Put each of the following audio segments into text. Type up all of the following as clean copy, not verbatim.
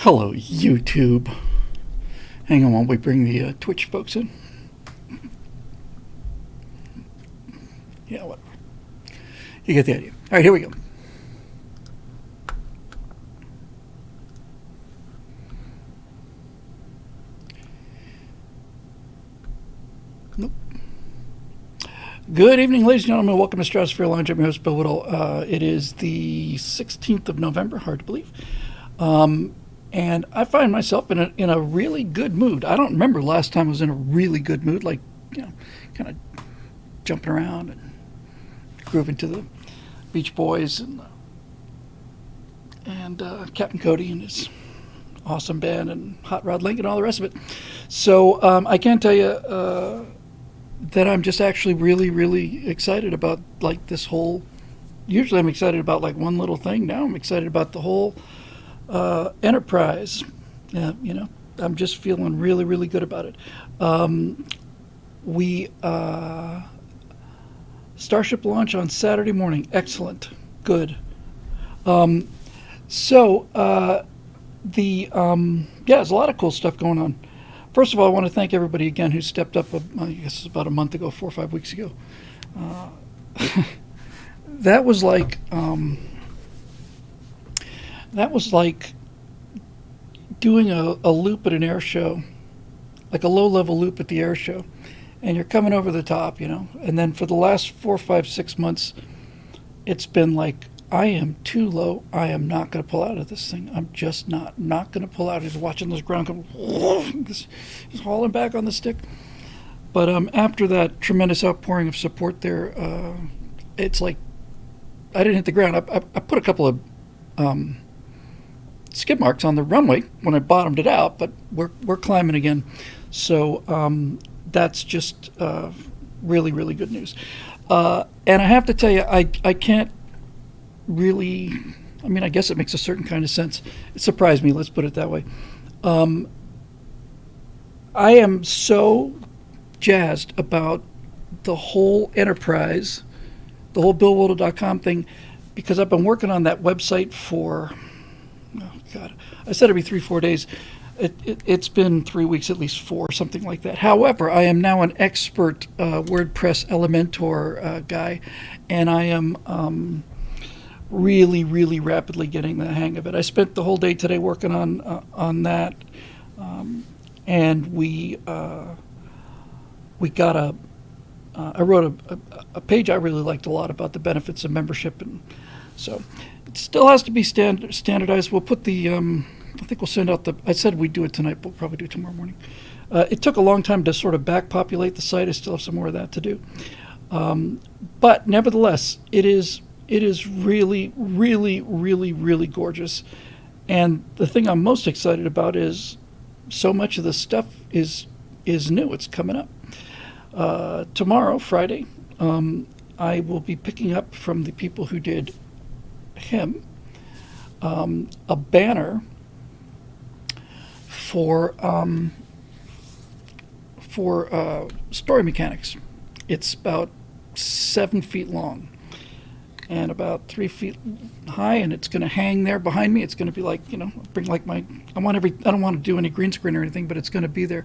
Hello, YouTube. Hang on while we bring the Twitch folks in. Yeah, whatever. You get the idea. All right, here we go. Nope. Good evening, ladies and gentlemen. Welcome to Stratosphere Lounge. I'm your host, Bill Whittle. It is the 16th of November. Hard to believe. And I find myself in a really good mood. I don't remember last time I was in a really good mood, like, kind of jumping around and grooving to the Beach Boys and Captain Cody and his awesome band and Hot Rod Link and all the rest of it. So I can tell you that I'm just actually really, really excited about like this whole. Usually I'm excited about like one little thing. Now I'm excited about the whole enterprise. I'm just feeling really, really good about it. We Starship launch on Saturday morning. Excellent. Good. There's a lot of cool stuff going on. First of all, I want to thank everybody again who stepped up. I guess it's about a month ago, 4 or 5 weeks ago. That was like doing a loop at an air show, like a low-level loop at the air show, and you're coming over the top, And then for the last 4, 5, 6 months, it's been like, I am too low. I am not going to pull out of this thing. I'm just not going to pull out. Just watching this ground come, just hauling back on the stick. But after that tremendous outpouring of support there, it's like I didn't hit the ground. I put a couple of skid marks on the runway when I bottomed it out, but we're climbing again. So that's just really, really good news. And I have to tell you, I can't really, I guess it makes a certain kind of sense. It surprised me, let's put it that way. I am so jazzed about the whole enterprise, the whole BillWhittle.com thing, because I've been working on that website for, I said it'd be 3-4 days. It's been 3 weeks, at least 4, something like that. However, I am now an expert WordPress Elementor guy, and I am really, really rapidly getting the hang of it. I spent the whole day today working on that, and we got I wrote a page I really liked a lot about the benefits of membership, and so it still has to be standardized. We'll put the I think we'll send out I said we'd do it tonight, but we'll probably do it tomorrow morning. It took a long time to sort of back populate the site. I still have some more of that to do, but nevertheless, it is really, really, really, really gorgeous. And the thing I'm most excited about is so much of this stuff is new. It's coming up. Tomorrow, Friday, I will be picking up from the people who did him a banner for story mechanics. It's about 7 feet long and about 3 feet high, and it's going to hang there behind me. It's going to be like, bring like I don't want to do any green screen or anything, but it's going to be there.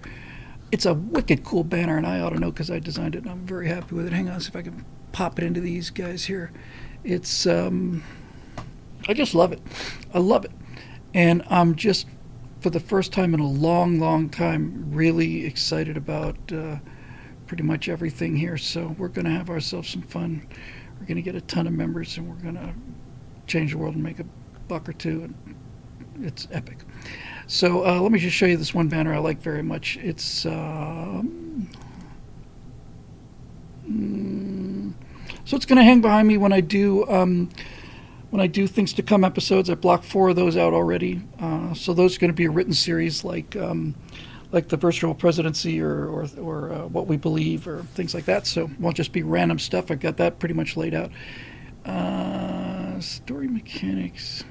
It's a wicked cool banner, and I ought to know because I designed it, and I'm very happy with it. Hang on, see if I can pop it into these guys here. It's, I just love it. I love it. And I'm just, for the first time in a long, long time, really excited about pretty much everything here. So we're going to have ourselves some fun. We're going to get a ton of members, and we're going to change the world and make $1 or $2, and it's epic. So let me just show you this one banner I like very much. It's so it's going to hang behind me when I do Things to Come episodes. I blocked 4 of those out already. So those are going to be a written series like the virtual presidency or what we believe or things like that. So it won't just be random stuff. I've got that pretty much laid out. Story mechanics.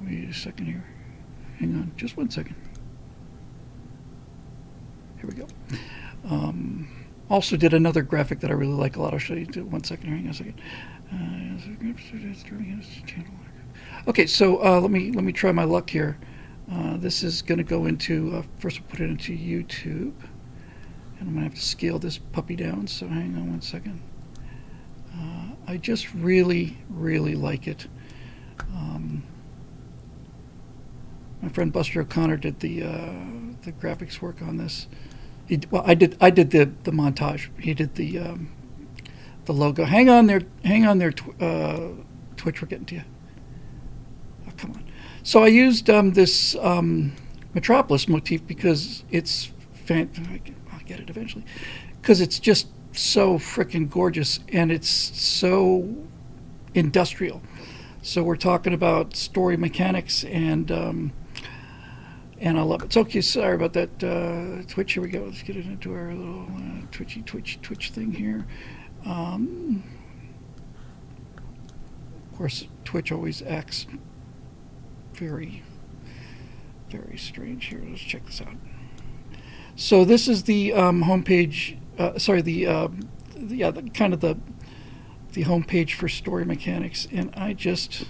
Wait a second here. Hang on, just 1 second. Here we go. also did another graphic that I really like a lot. I'll show you. One second here. Hang on a second. Okay, so let me try my luck here. This is going to go into, first we'll put it into YouTube. And I'm going to have to scale this puppy down, so hang on one second. I just really, really like it. My friend Buster O'Connor did the graphics work on this. I did the montage. He did the logo. Hang on there, Twitch. We're getting to you. Oh, come on. So I used this Metropolis motif because it's I'll get it eventually, because it's just so freaking gorgeous and it's so industrial. So we're talking about story mechanics and I love it. So, okay, sorry about that. Twitch, here we go. Let's get it into our little Twitch thing here. Of course, Twitch always acts very, very strange here. Let's check this out. So this is the homepage. The homepage for story mechanics, and I just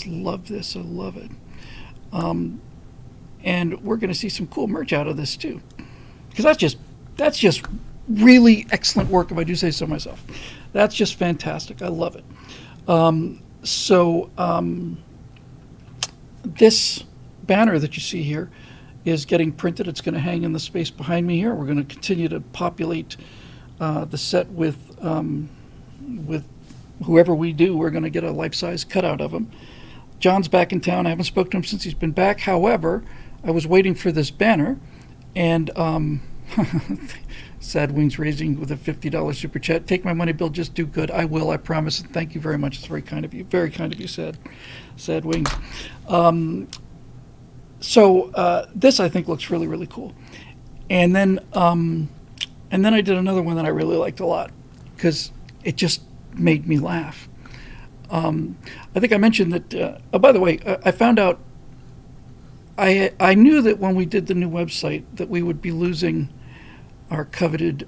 love this. I love it. And we're going to see some cool merch out of this too, because that's just really excellent work, if I do say so myself. That's just fantastic. I love it. This banner that you see here is getting printed. It's going to hang in the space behind me here. We're going to continue to populate the set with whoever we do. We're going to get a life-size cutout of him. John's back in town. I haven't spoken to him since he's been back. However, I was waiting for this banner, and Sad Wings raising with a $50 super chat. Take my money, Bill. Just do good. I will. I promise. And thank you very much. It's very kind of you. Very kind of you, Sad Wings. This I think looks really, really cool. And then I did another one that I really liked a lot because it just made me laugh. I think I mentioned that. Oh, by the way, I found out. I knew that when we did the new website that we would be losing our coveted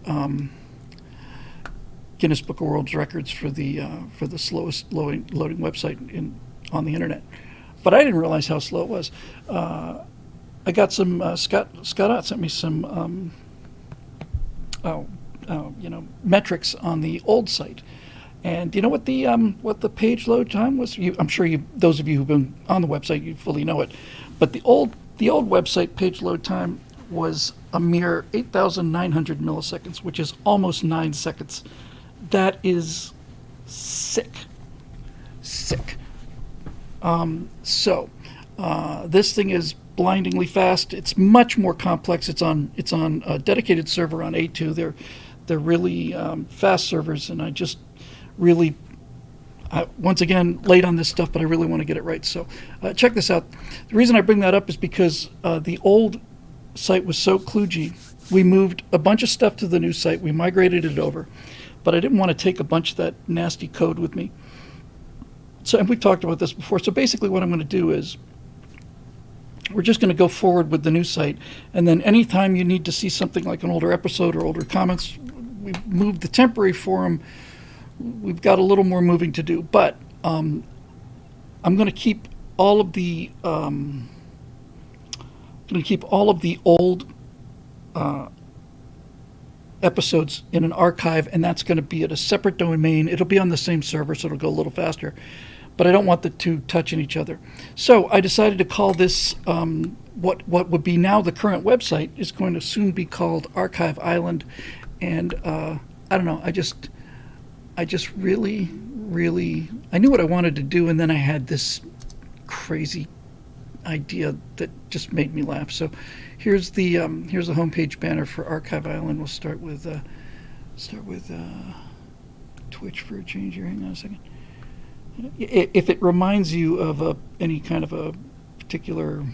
Guinness Book of World Records for the slowest loading website on the internet. But I didn't realize how slow it was. I got some Scott Ott sent me some metrics on the old site. And do you know what the page load time was? I'm sure those of you who've been on the website, you fully know it. But the old website page load time was a mere 8,900 milliseconds, which is almost 9 seconds. That is sick. This thing is blindingly fast. It's much more complex. It's on a dedicated server on A2. They're really fast servers, and I just really, once again, late on this stuff, but I really want to get it right. So check this out. The reason I bring that up is because the old site was so kludgy. We moved a bunch of stuff to the new site. We migrated it over, but I didn't want to take a bunch of that nasty code with me. So, and we've talked about this before. So basically what I'm going to do is we're just going to go forward with the new site. And then anytime you need to see something like an older episode or older comments, we moved the temporary forum. We've got a little more moving to do, but I'm going to keep all of the old episodes in an archive, and that's going to be at a separate domain. It'll be on the same server, so it'll go a little faster. But I don't want the two touching each other. So I decided to call this what would be now the current website is going to soon be called Archive Island, and I don't know. I just really, I knew what I wanted to do, and then I had this crazy idea that just made me laugh. So here's the homepage banner for Archive Island. We'll start with Twitch for a change here. Hang on a second. If it reminds you of any kind of a particular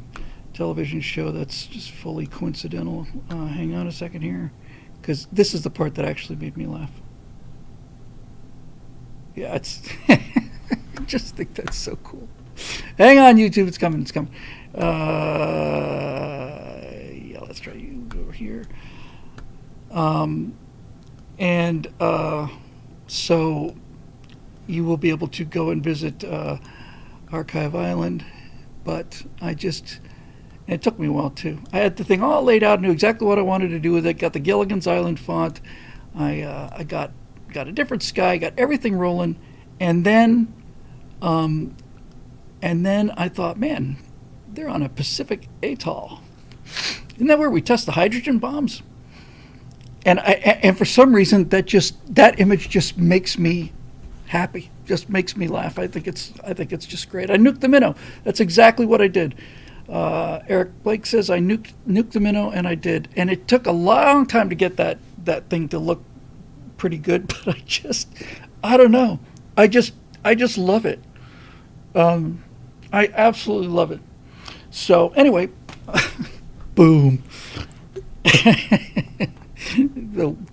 television show that's just fully coincidental, hang on a second here, because this is the part that actually made me laugh. Yeah, it's. I just think that's so cool. Hang on, YouTube. It's coming. Yeah, let's try you over here. And so you will be able to go and visit Archive Island. But it took me a while too. I had the thing all laid out, knew exactly what I wanted to do with it. Got the Gilligan's Island font. I got a different sky. Got everything rolling, and then I thought, man, they're on a Pacific atoll. Isn't that where we test the hydrogen bombs? And for some reason that image just makes me happy. Just makes me laugh. I think it's just great. I nuked the minnow. That's exactly what I did. Eric Blake says I nuked the minnow, and I did. And it took a long time to get that thing to look pretty good, but I don't know. I just love it. I absolutely love it. So anyway, boom.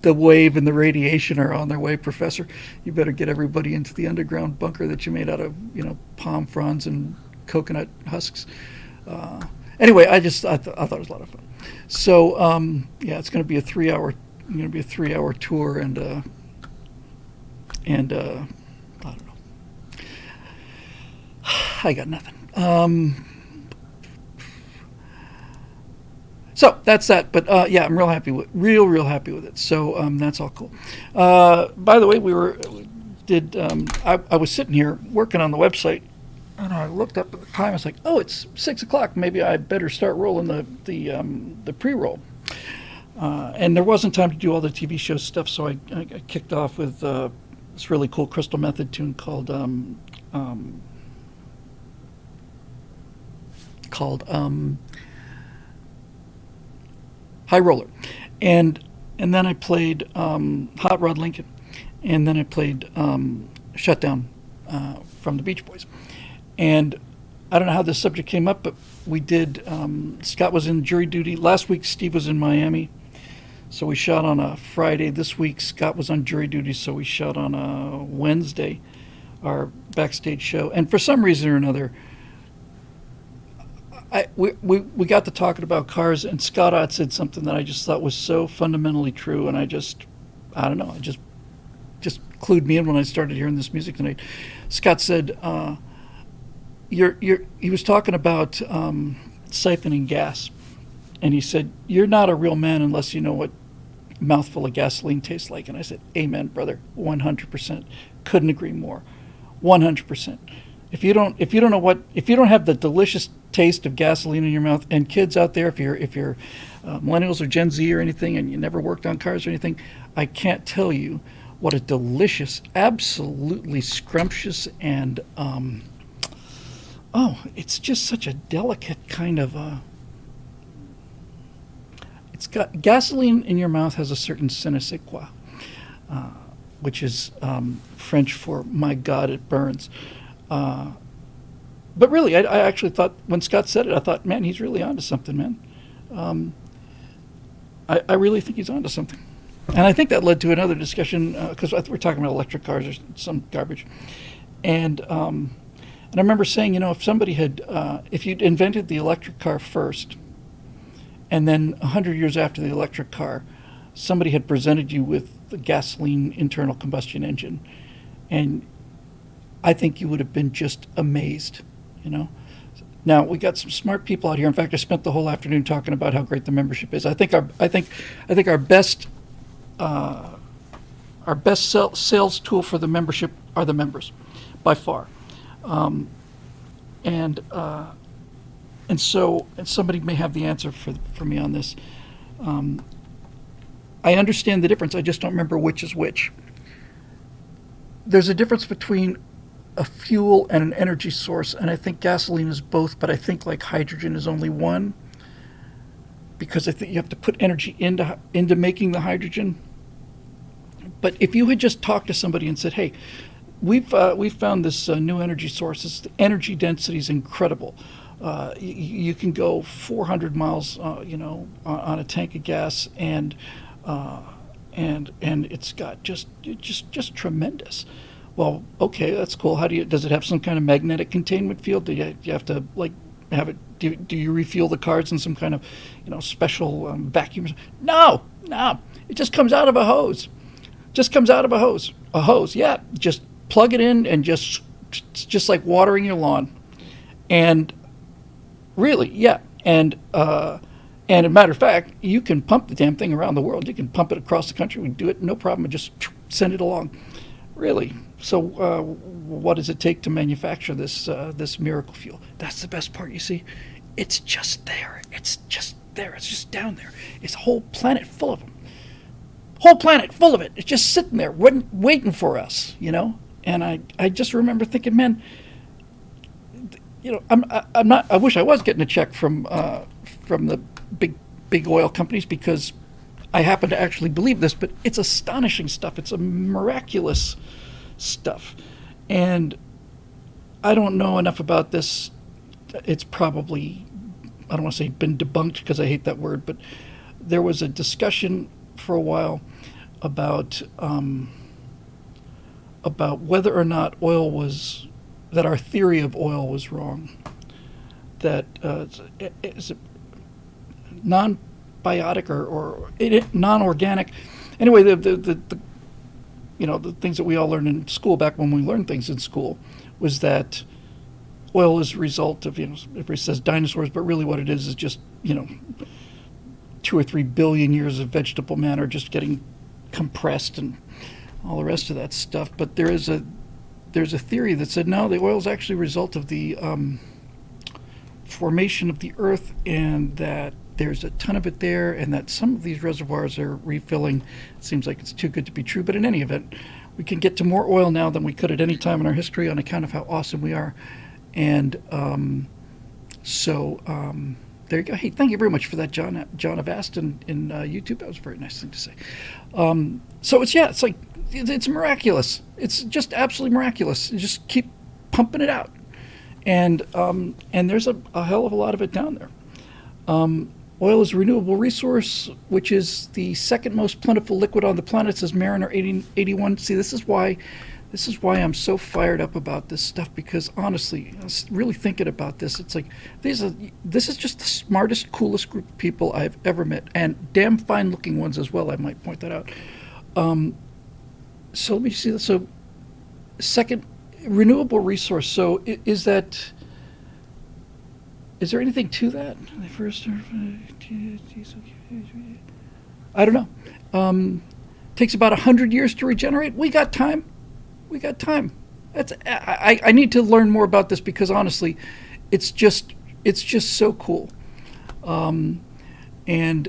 The wave and the radiation are on their way, Professor. You better get everybody into the underground bunker that you made out of, palm fronds and coconut husks. Anyway, I thought it was a lot of fun. So yeah, it's going to be a 3-hour tour, and I don't know. I got nothing. So that's that. But yeah, I'm real happy real happy with it. So that's all cool. By the way, I was sitting here working on the website, and I looked up at the time. I was like, oh, it's 6:00. Maybe I better start rolling the pre-roll. And there wasn't time to do all the TV show stuff, so I kicked off with this really cool Crystal Method tune called High Roller, and then I played Hot Rod Lincoln, and then I played Shutdown from the Beach Boys. And I don't know how this subject came up, but we did. Scott was in jury duty last week. Steve was in Miami, so we shot on a Friday. This week Scott was on jury duty, so we shot on a Wednesday, our backstage show. And for some reason or another, we got to talking about cars, and Scott Ott said something that I just thought was so fundamentally true, and I don't know, it just clued me in when I started hearing this music tonight. Scott said, he was talking about siphoning gas, and he said, you're not a real man unless you know what a mouthful of gasoline tastes like. And I said, amen, brother, 100%. Couldn't agree more, 100%. If you don't have the delicious taste of gasoline in your mouth, and kids out there, if you're millennials or Gen Z or anything, and you never worked on cars or anything, I can't tell you what a delicious, absolutely scrumptious, and it's just such a delicate kind of it's got gasoline in your mouth has a certain je ne sais quoi, which is French for my God, it burns. But really, I actually thought, when Scott said it, I thought, man, he's really onto something, man. I really think he's onto something. And I think that led to another discussion, because we're talking about electric cars or some garbage. And I remember saying, if somebody if you'd invented the electric car first, and then 100 years after the electric car, somebody had presented you with the gasoline internal combustion engine, and I think you would have been just amazed, Now we got some smart people out here. In fact, I spent the whole afternoon talking about how great the membership is. I think our best sales tool for the membership are the members, by far. And somebody may have the answer for me on this. I understand the difference. I just don't remember which is which. There's a difference between a fuel and an energy source, and I think gasoline is both, but I think like hydrogen is only one, because I think you have to put energy into making the hydrogen. But if you had just talked to somebody and said, hey, we've found this new energy source, the energy density is incredible. You can go 400 miles on a tank of gas, and it's got just tremendous. Well, okay, that's cool. Does it have some kind of magnetic containment field? Do you have to have it? Do you refuel the cards in some kind of special vacuum? No, No, it just comes out of a hose. Just comes out of a hose. A hose, yeah. Just plug it in and just like watering your lawn. And really, yeah. And a matter of fact, you can pump the damn thing around the world. You can pump it across the country. We do it, no problem, and just send it along. Really. So, what does it take to manufacture this miracle fuel? That's the best part. You see, it's just there. It's just there. It's just down there. It's a whole planet full of them. Whole planet full of it. It's just sitting there, waiting for us. And I just remember thinking, man, I'm not. I wish I was getting a check from the big oil companies, because I happen to actually believe this, but it's astonishing stuff. It's a miraculous stuff. And I don't know enough about this. It's probably, I don't want to say been debunked, because I hate that word, but there was a discussion for a while about whether or not that our theory of oil was wrong. That is non-biotic or non-organic. Anyway, the things that we all learned in school back when we learned things in school was that oil is a result of, everybody says dinosaurs, but really what it is just, 2 or 3 billion years of vegetable matter just getting compressed and all the rest of that stuff. But there's a theory that said no, the oil is actually a result of the formation of the earth, and that there's a ton of it there, and that some of these reservoirs are refilling. It seems like it's too good to be true, but in any event, we can get to more oil now than we could at any time in our history on account of how awesome we are. And there you go. Hey, thank you very much for that, John of Aston in YouTube. That was a very nice thing to say. So it's miraculous. It's just absolutely miraculous. You just keep pumping it out, and there's a hell of a lot of it down there. Oil is a renewable resource, which is the second most plentiful liquid on the planet, says Mariner 81. See, this is why I'm so fired up about this stuff, because honestly, I was really thinking about this. It's like this is just the smartest, coolest group of people I've ever met, and damn fine-looking ones as well. I might point that out. So let me see. So, second, renewable resource. So is there anything to that? I don't know. Takes about 100 years to regenerate. We got time. I need to learn more about this, because honestly, it's just so cool. Anyway,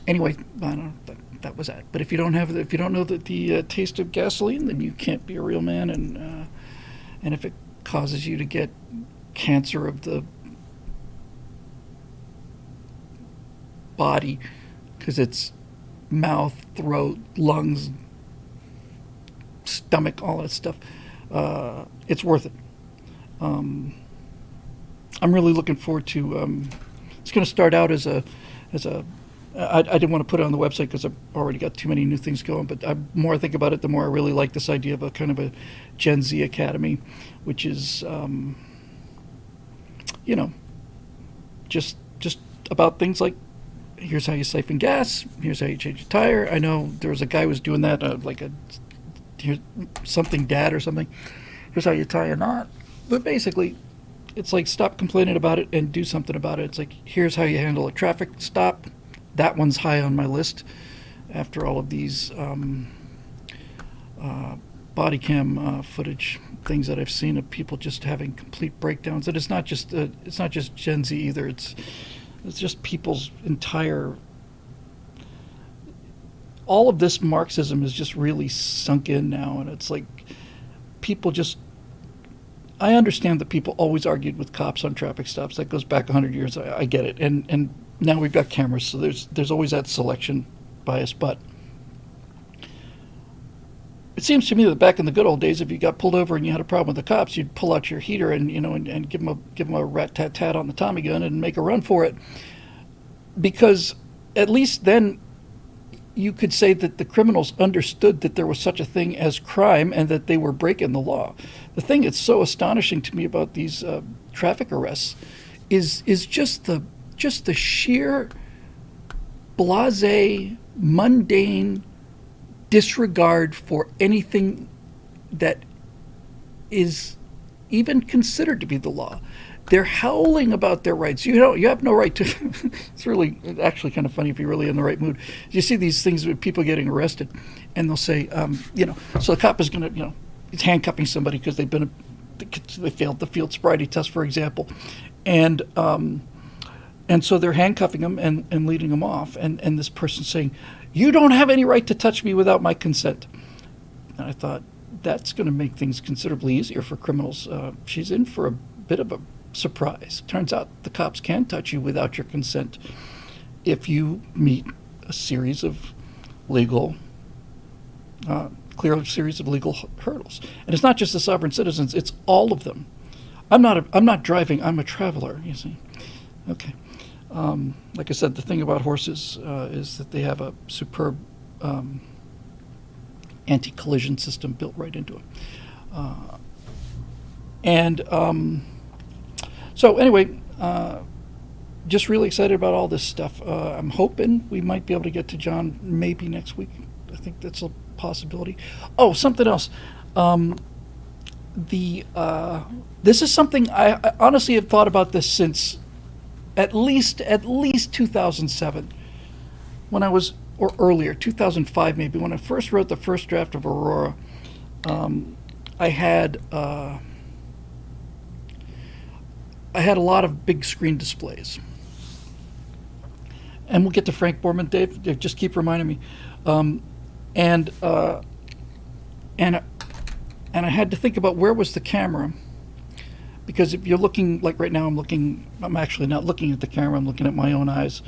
I don't know. That was that. But if you don't know the taste of gasoline, then you can't be a real man. And if it causes you to get cancer of the body, because it's mouth, throat, lungs, stomach, all that stuff, it's worth it. I'm really looking forward to. It's going to start out as a. I didn't want to put it on the website because I've already got too many new things going. But the more I think about it, the more I really like this idea of a kind of a Gen Z Academy, which is, just about things like, here's how you siphon gas, here's how you change a tire. I know there was a guy who was doing that, here's something dad or something. Here's how you tie a knot. But basically, it's like, stop complaining about it and do something about it. It's like, here's how you handle a traffic stop. That one's high on my list after all of these body cam footage things that I've seen of people just having complete breakdowns. And it's not just Gen Z either. It's just people's entire. All of this Marxism is just really sunk in now, and it's like people just. I understand that people always argued with cops on traffic stops. That goes back 100 years. I get it, and now we've got cameras, so there's always that selection bias. But it seems to me that back in the good old days, if you got pulled over and you had a problem with the cops, you'd pull out your heater and and give them a rat-tat-tat on the Tommy gun and make a run for it, because at least then you could say that the criminals understood that there was such a thing as crime and that they were breaking the law. The thing that's so astonishing to me about these traffic arrests is just the sheer blasé, mundane disregard for anything that is even considered to be the law. They're howling about their rights. You have no right to. It's really actually kind of funny if you're really in the right mood. You see these things with people getting arrested, and they'll say, so the cop is going to, he's handcuffing somebody because they failed the field sobriety test, for example, and so they're handcuffing them and leading them off, and this person's saying, "You don't have any right to touch me without my consent." And I thought, that's going to make things considerably easier for criminals. She's in for a bit of a surprise. Turns out the cops can touch you without your consent if you meet a series of legal, clear series of legal hurdles. And it's not just the sovereign citizens; it's all of them. I'm not driving. I'm a traveler. You see, okay. Like I said, the thing about horses is that they have a superb anti-collision system built right into it. So anyway, just really excited about all this stuff. I'm hoping we might be able to get to John maybe next week. I think that's a possibility. Oh, something else. This is something I honestly have thought about this since at least 2007, when I was, or earlier, 2005 maybe, when I first wrote the first draft of Aurora. I had a lot of big screen displays, and we'll get to Frank Borman, Dave. Just keep reminding me. And I had to think about where was the camera, because if you're looking, like right now, I'm actually not looking at the camera. I'm looking at my own eyes,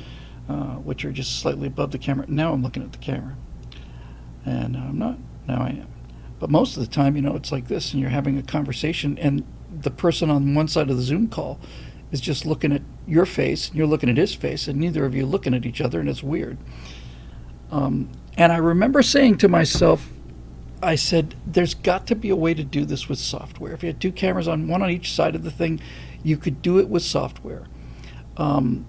which are just slightly above the camera. Now I'm looking at the camera, and I'm not. Now I am. But most of the time, it's like this, and you're having a conversation, and the person on one side of the Zoom call is just looking at your face, and you're looking at his face, and neither of you looking at each other, and it's weird. And I remember saying to myself, I said, there's got to be a way to do this with software. If you had two cameras on, one on each side of the thing, you could do it with software. And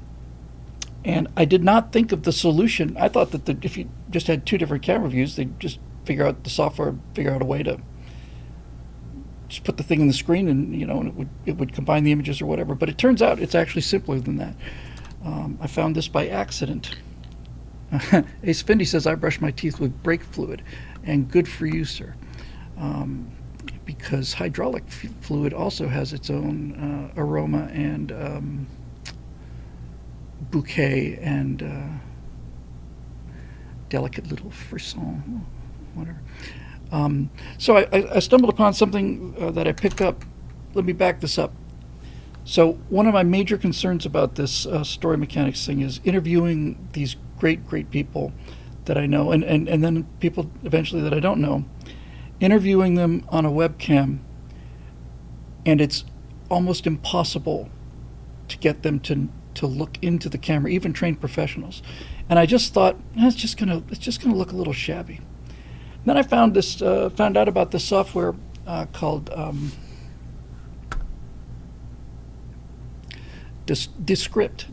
I did not think of the solution. I thought that if you just had two different camera views, they'd just figure out a way to just put the thing in the screen, and and it would combine the images or whatever. But it turns out it's actually simpler than that. I found this by accident. Ace Findy says, I brush my teeth with brake fluid, and good for you, sir. Because hydraulic fluid also has its own aroma and bouquet and delicate little frisson, whatever. So I stumbled upon something that I picked up. Let me back this up. So one of my major concerns about this story mechanics thing is interviewing these great people that I know, and then people eventually that I don't know, interviewing them on a webcam, and it's almost impossible to get them to look into the camera, even trained professionals. And I just thought, it's just gonna look a little shabby. And then I found out about this software called Descript.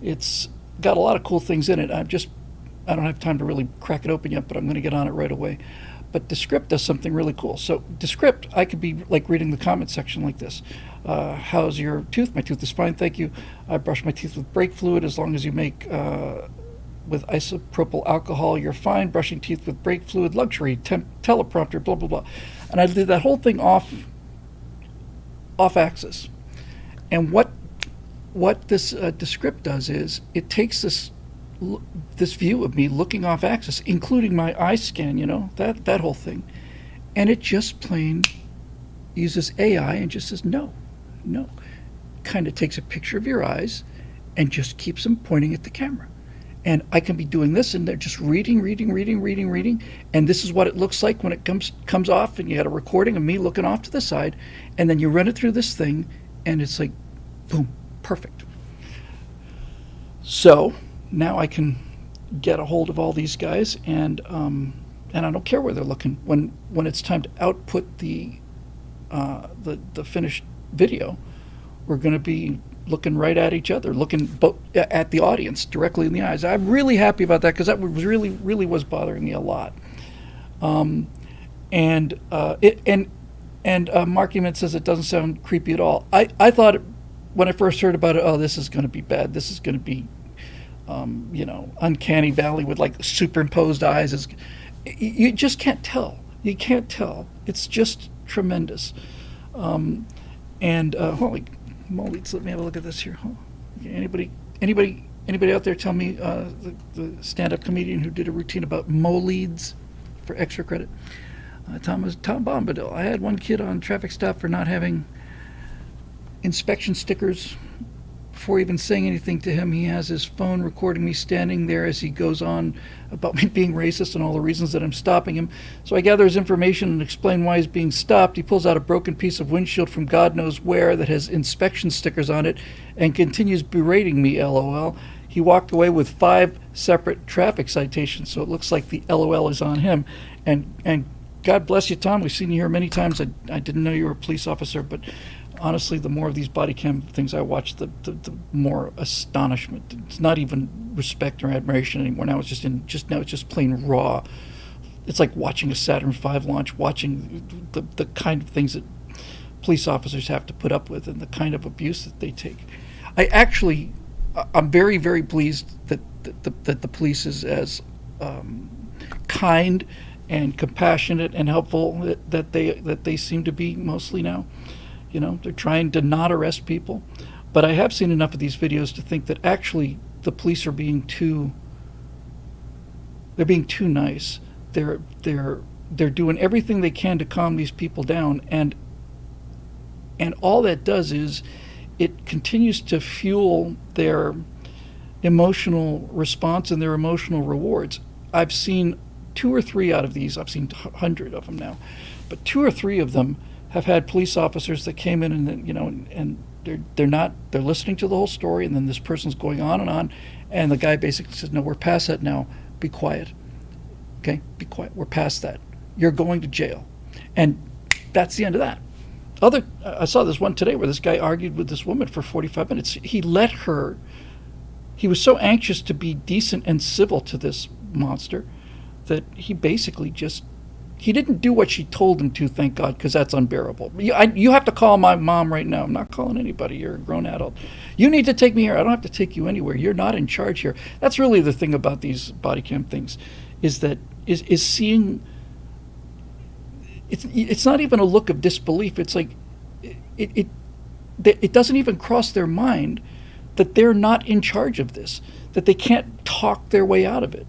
It's got a lot of cool things in it. I don't have time to really crack it open yet, but I'm going to get on it right away. But Descript does something really cool. So Descript, I could be like reading the comment section like this. How's your tooth? My tooth is fine, thank you. I brush my teeth with brake fluid. As long as you make with isopropyl alcohol, you're fine. Brushing teeth with brake fluid, luxury, teleprompter, blah, blah, blah. And I did that whole thing off axis. And what this Descript does is it takes this view of me looking off axis, including my eye scan, that whole thing, and it just plain uses AI and just says no, kind of takes a picture of your eyes and just keeps them pointing at the camera. And I can be doing this, and they're just reading, and this is what it looks like when it comes off, and you got a recording of me looking off to the side, and then you run it through this thing, and it's like, boom, perfect. So now I can get a hold of all these guys, and I don't care where they're looking. When it's time to output the finished video, we're going to be looking right at each other, looking at the audience directly in the eyes. I'm really happy about that because that was really was bothering me a lot. And Mark Eman says it doesn't sound creepy at all. I thought when I first heard about it, oh, this is going to be bad. This is going to be, uncanny valley with like superimposed eyes. You just can't tell. You can't tell. It's just tremendous. Holy moly, let me have a look at this here. Okay, anybody out there tell me the stand-up comedian who did a routine about moleeds for extra credit? Tom Bombadil. I had one kid on traffic stop for not having inspection stickers. Before even saying anything to him, he has his phone recording me standing there as he goes on about me being racist and all the reasons that I'm stopping him. So I gather his information and explain why he's being stopped. He pulls out a broken piece of windshield from God knows where that has inspection stickers on it and continues berating me, LOL. He walked away with 5 separate traffic citations, so it looks like the LOL is on him. And God bless you, Tom. We've seen you here many times. I didn't know you were a police officer, but honestly, the more of these body cam things I watch, the more astonishment. It's not even respect or admiration anymore. Now it's just plain raw. It's like watching a Saturn V launch, watching the kind of things that police officers have to put up with and the kind of abuse that they take. I'm very, very pleased that the police is as kind and compassionate and helpful that they seem to be mostly now. They're trying to not arrest people, but I have seen enough of these videos to think that actually the police are being too nice. They're doing everything they can to calm these people down, and all that does is it continues to fuel their emotional response and their emotional rewards. I've seen 2 or 3 out of these. I've seen 100 of them now, but 2 or 3 of them have had police officers that came in and they're listening to the whole story, and then this person's going on, and the guy basically says, no, we're past that now, be quiet. Okay, be quiet, we're past that, you're going to jail. And that's the end of that. I saw this one today where this guy argued with this woman for 45 minutes. He was so anxious to be decent and civil to this monster that he basically he didn't do what she told him to, thank God, because that's unbearable. You have to call my mom right now. I'm not calling anybody. You're a grown adult. You need to take me here. I don't have to take you anywhere. You're not in charge here. That's really the thing about these body cam things, is seeing. It's not even a look of disbelief. It's like it doesn't even cross their mind that they're not in charge of this, that they can't talk their way out of it.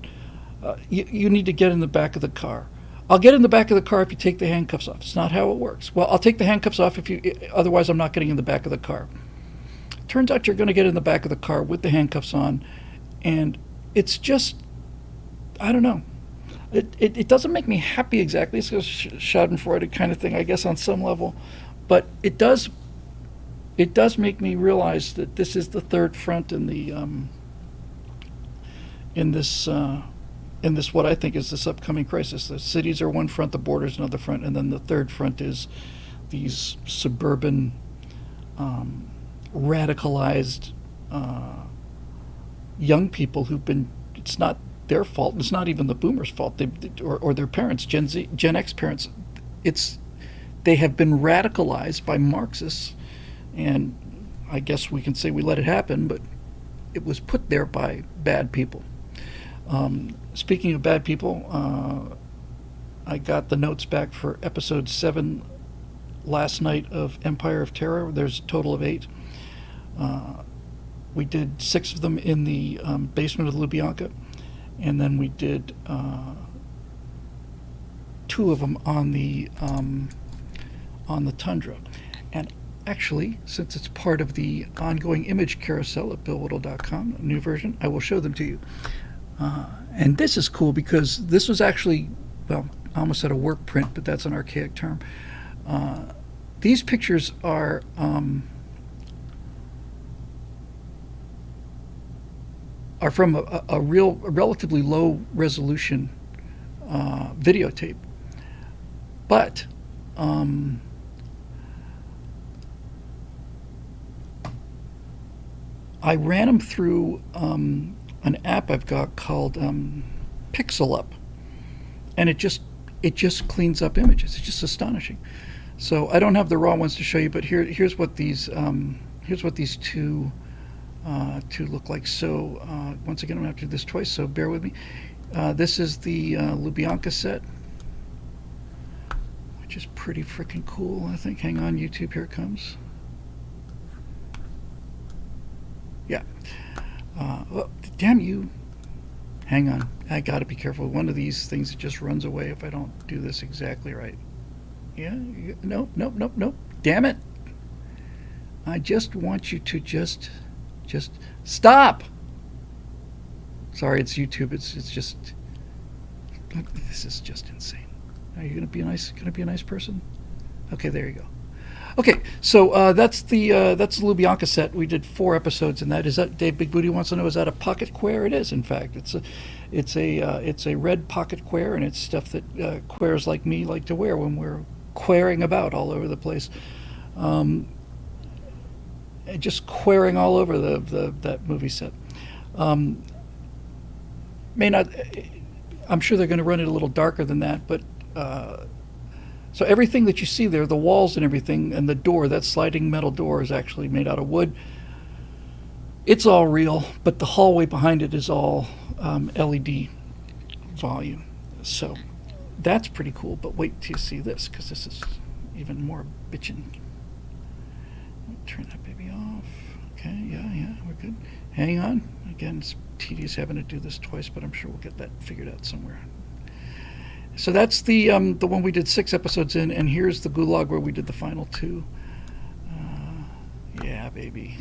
You need to get in the back of the car. I'll get in the back of the car if you take the handcuffs off. It's not how it works. Well, I'll take the handcuffs off otherwise I'm not getting in the back of the car. Turns out you're going to get in the back of the car with the handcuffs on, and it's just, I don't know. It doesn't make me happy exactly. It's a schadenfreude kind of thing, I guess, on some level, but it does make me realize that this is the third front in this what I think is this upcoming crisis. The cities are one front, the borders another front, and then the third front is these suburban, radicalized young people who've been. It's not their fault. It's not even the boomers' fault. Or their parents, Gen X parents. They have been radicalized by Marxists, and I guess we can say we let it happen, but it was put there by bad people. Speaking of bad people, I got the notes back for episode 7 last night of Empire of Terror. There's a total of 8. We did 6 of them in the basement of the Lubyanka, and then we did 2 of them on the Tundra. And actually, since it's part of the ongoing image carousel at BillWhittle.com, a new version, I will show them to you. And this is cool because this was actually, well, I almost said a work print, but that's an archaic term. These pictures are from a relatively low resolution videotape, but I ran them through an app I've got called Pixel Up, and it just cleans up images. It's just astonishing. So I don't have the raw ones to show you, but here's what these two look like. So once again, I'm going to have to do this twice, so bear with me. This is the Lubyanka set, which is pretty freaking cool, I think. Hang on, YouTube, here it comes. Yeah. Well, damn you. Hang on. I got to be careful. One of these things, it just runs away if I don't do this exactly right. Yeah? Nope, nope, nope, nope. Damn it. I just want you to just stop. Sorry, it's YouTube. It's just, this is just insane. Are you gonna be a nice person? Okay, there you go. Okay, so that's the Lubyanka set. We did 4 episodes in that. Is that, Dave Big Booty wants to know, is that a pocket queer? It is, in fact. It's a red pocket queer, and it's stuff that queers like me like to wear when we're queering about all over the place. Just queering all over that movie set. May not. I'm sure they're going to run it a little darker than that, but so everything that you see there, the walls and everything, and the door, that sliding metal door, is actually made out of wood. It's all real, but the hallway behind it is all LED volume. So that's pretty cool. But wait till you see this, because this is even more bitchin'. Turn that baby off. Okay, yeah, we're good. Hang on. Again, it's tedious having to do this twice, but I'm sure we'll get that figured out somewhere. So that's the one we did 6 episodes in, and here's the Gulag where we did the final 2. Yeah, baby.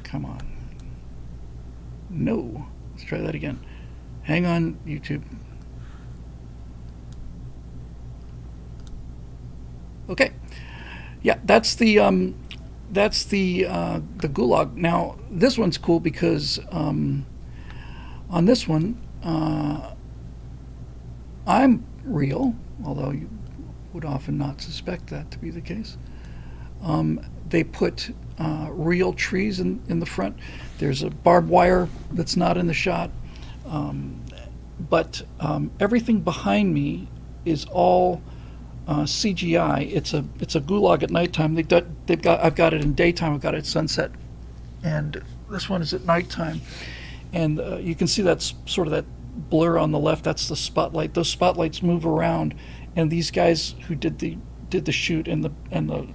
Come on. No. Let's try that again. Hang on, YouTube. Okay. Yeah, that's the Gulag. Now, this one's cool because on this one, I'm real, although you would often not suspect that to be the case. They put real trees in the front. There's a barbed wire that's not in the shot, but everything behind me is all CGI. It's a Gulag at nighttime. I've got it in daytime. I've got it at sunset, and this one is at nighttime. And you can see that's sort of that blur on the left. That's the spotlight. Those spotlights move around, and these guys who did the shoot and the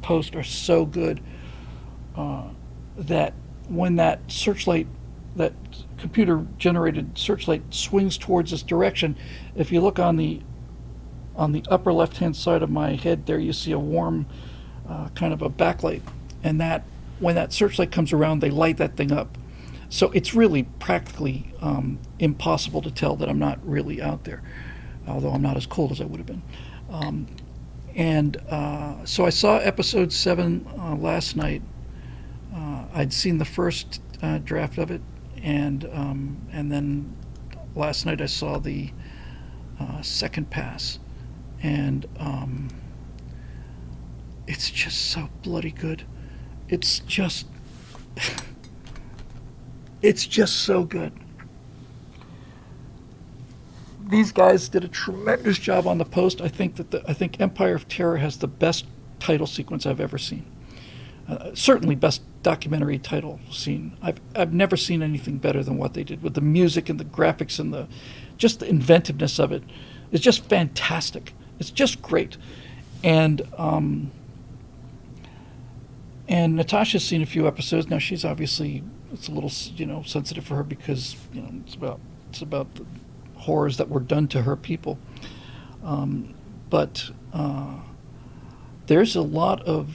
post are so good that when that searchlight, that computer generated searchlight, swings towards this direction, if you look on the upper left hand side of my head there, you see a warm kind of a backlight, and that when that searchlight comes around, they light that thing up. So it's really practically impossible to tell that I'm not really out there, although I'm not as cold as I would have been. So I saw episode 7 last night. I'd seen the first draft of it, and then last night I saw the second pass, and it's just so bloody good. It's just so good. These guys did a tremendous job on the post. I think Empire of Terror has the best title sequence I've ever seen. Certainly best documentary title scene. I've never seen anything better than what they did with the music and the graphics and just the inventiveness of it. It's just fantastic. It's just great. And Natasha's seen a few episodes. Now she's obviously, it's a little sensitive for her because it's about the horrors that were done to her people. But there's a lot of.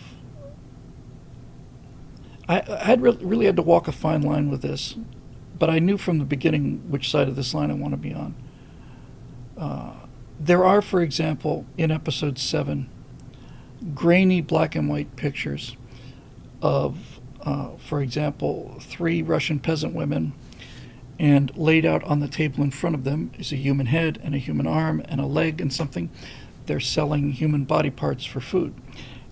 I had really had to walk a fine line with this, but I knew from the beginning which side of this line I want to be on. There are, for example, in episode 7, grainy black and white pictures of, for example, 3 Russian peasant women, and laid out on the table in front of them is a human head and a human arm and a leg and something. They're selling human body parts for food.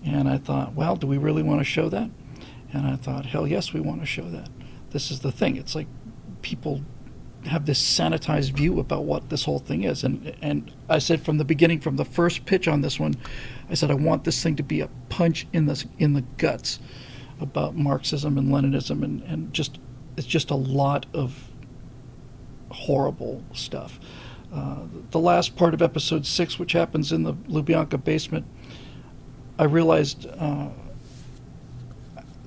And I thought, well, do we really want to show that? And I thought, hell yes, we want to show that. This is the thing. It's like people have this sanitized view about what this whole thing is. And I said from the beginning, from the first pitch on this one, I said I want this thing to be a punch in the guts about Marxism and Leninism, and just it's just a lot of horrible stuff. The last part of episode 6, which happens in the Lubyanka basement, I realized,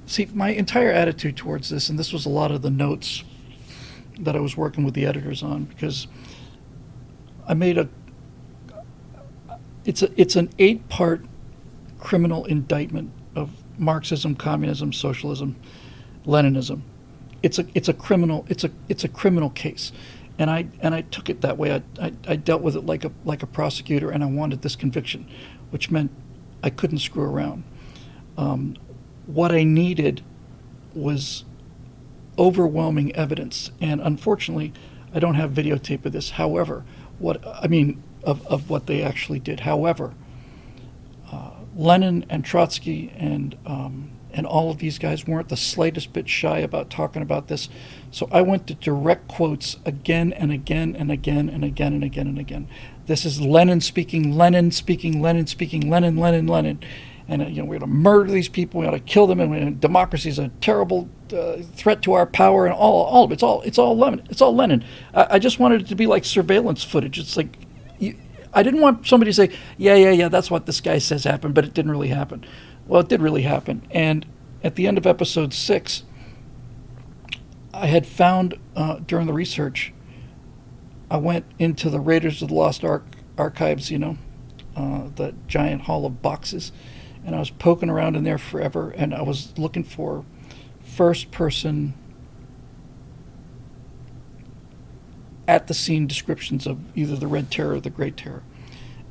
see, my entire attitude towards this, and this was a lot of the notes that I was working with the editors on, because I made it's an 8-part criminal indictment of Marxism, communism, socialism, Leninism. It's a criminal case, and I took it that way. I dealt with it like a prosecutor, and I wanted this conviction, which meant I couldn't screw around. What I needed was overwhelming evidence, and unfortunately, I don't have videotape of this. However, of what they actually did. However, Lenin and Trotsky and all of these guys weren't the slightest bit shy about talking about this. So I went to direct quotes again and again and again and again and again and again. This is Lenin speaking, Lenin speaking, Lenin speaking, Lenin, Lenin, Lenin. And we're going to murder these people. We ought to kill them. And democracy is a terrible threat to our power. And all of it. It's all Lenin. It's all Lenin. I just wanted it to be like surveillance footage. It's like I didn't want somebody to say, yeah, that's what this guy says happened, but it didn't really happen. Well, it did really happen. And at the end of episode 6, I had found during the research, I went into the Raiders of the Lost Ark archives, the giant hall of boxes. And I was poking around in there forever, and I was looking for first-person at-the-scene descriptions of either the Red Terror or the Great Terror.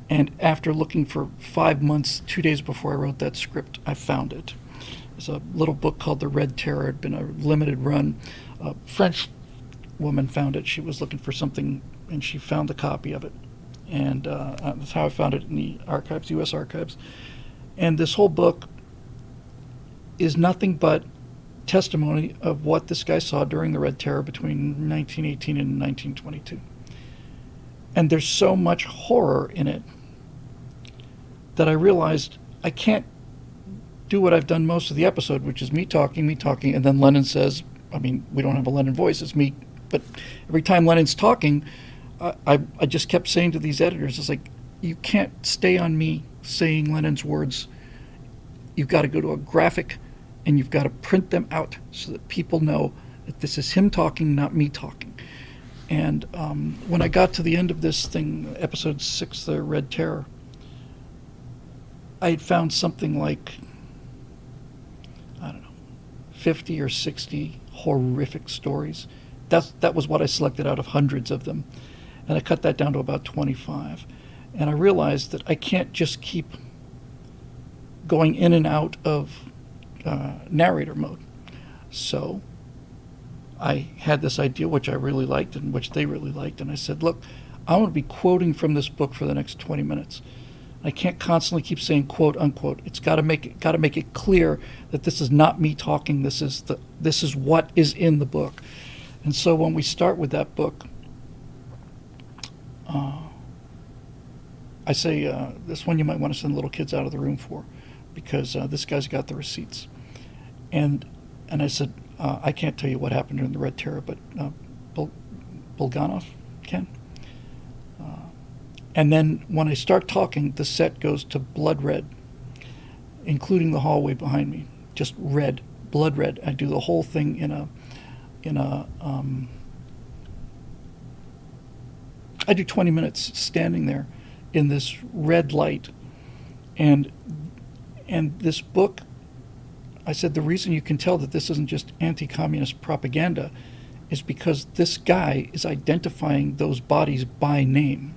And after looking for 5 months, 2 days before I wrote that script, I found it. There's a little book called The Red Terror. It had been a limited run. A French woman found it. She was looking for something, and she found a copy of it. And that's how I found it in the archives, U.S. archives. And this whole book is nothing but testimony of what this guy saw during the Red Terror between 1918 and 1922. And there's so much horror in it that I realized I can't do what I've done most of the episode, which is me talking, and then Lenin says, we don't have a Lenin voice, it's me. But every time Lenin's talking, I just kept saying to these editors, it's like, you can't stay on me saying Lenin's words. You've got to go to a graphic, and you've got to print them out so that people know that this is him talking, not me talking. And when I got to the end of this thing, episode 6, the Red Terror, I had found something like, 50 or 60 horrific stories. That was what I selected out of hundreds of them. And I cut that down to about 25. And I realized that I can't just keep going in and out of narrator mode. So I had this idea, which I really liked and which they really liked, and I said, look, I want to be quoting from this book for the next 20 minutes. I can't constantly keep saying quote unquote. It's got to make it clear that this is not me talking. This is what is in the book. And so when we start with that book, I say, this one you might want to send little kids out of the room for, because this guy's got the receipts. And I said, I can't tell you what happened during the Red Terror, but Bulganov can. And then when I start talking, the set goes to blood red, including the hallway behind me, just red, blood red. I do the whole thing I do 20 minutes standing there in this red light. And this book, I said, the reason you can tell that this isn't just anti-communist propaganda is because this guy is identifying those bodies by name.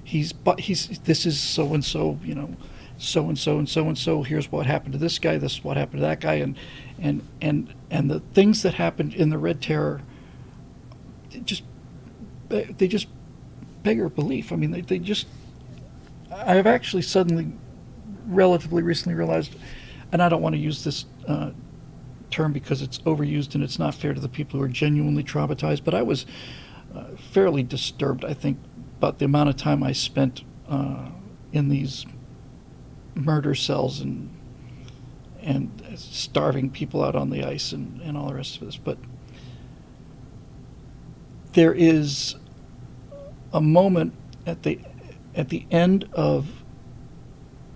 This is so and so, so and so and so and so. Here's what happened to this guy. This is what happened to that guy, and the things that happened in the Red Terror, they just beggar belief. I've actually suddenly, relatively recently realized, and I don't want to use this term because it's overused and it's not fair to the people who are genuinely traumatized, but I was fairly disturbed, I think, about the amount of time I spent in these murder cells and starving people out on the ice and all the rest of this. But there is a moment at the end of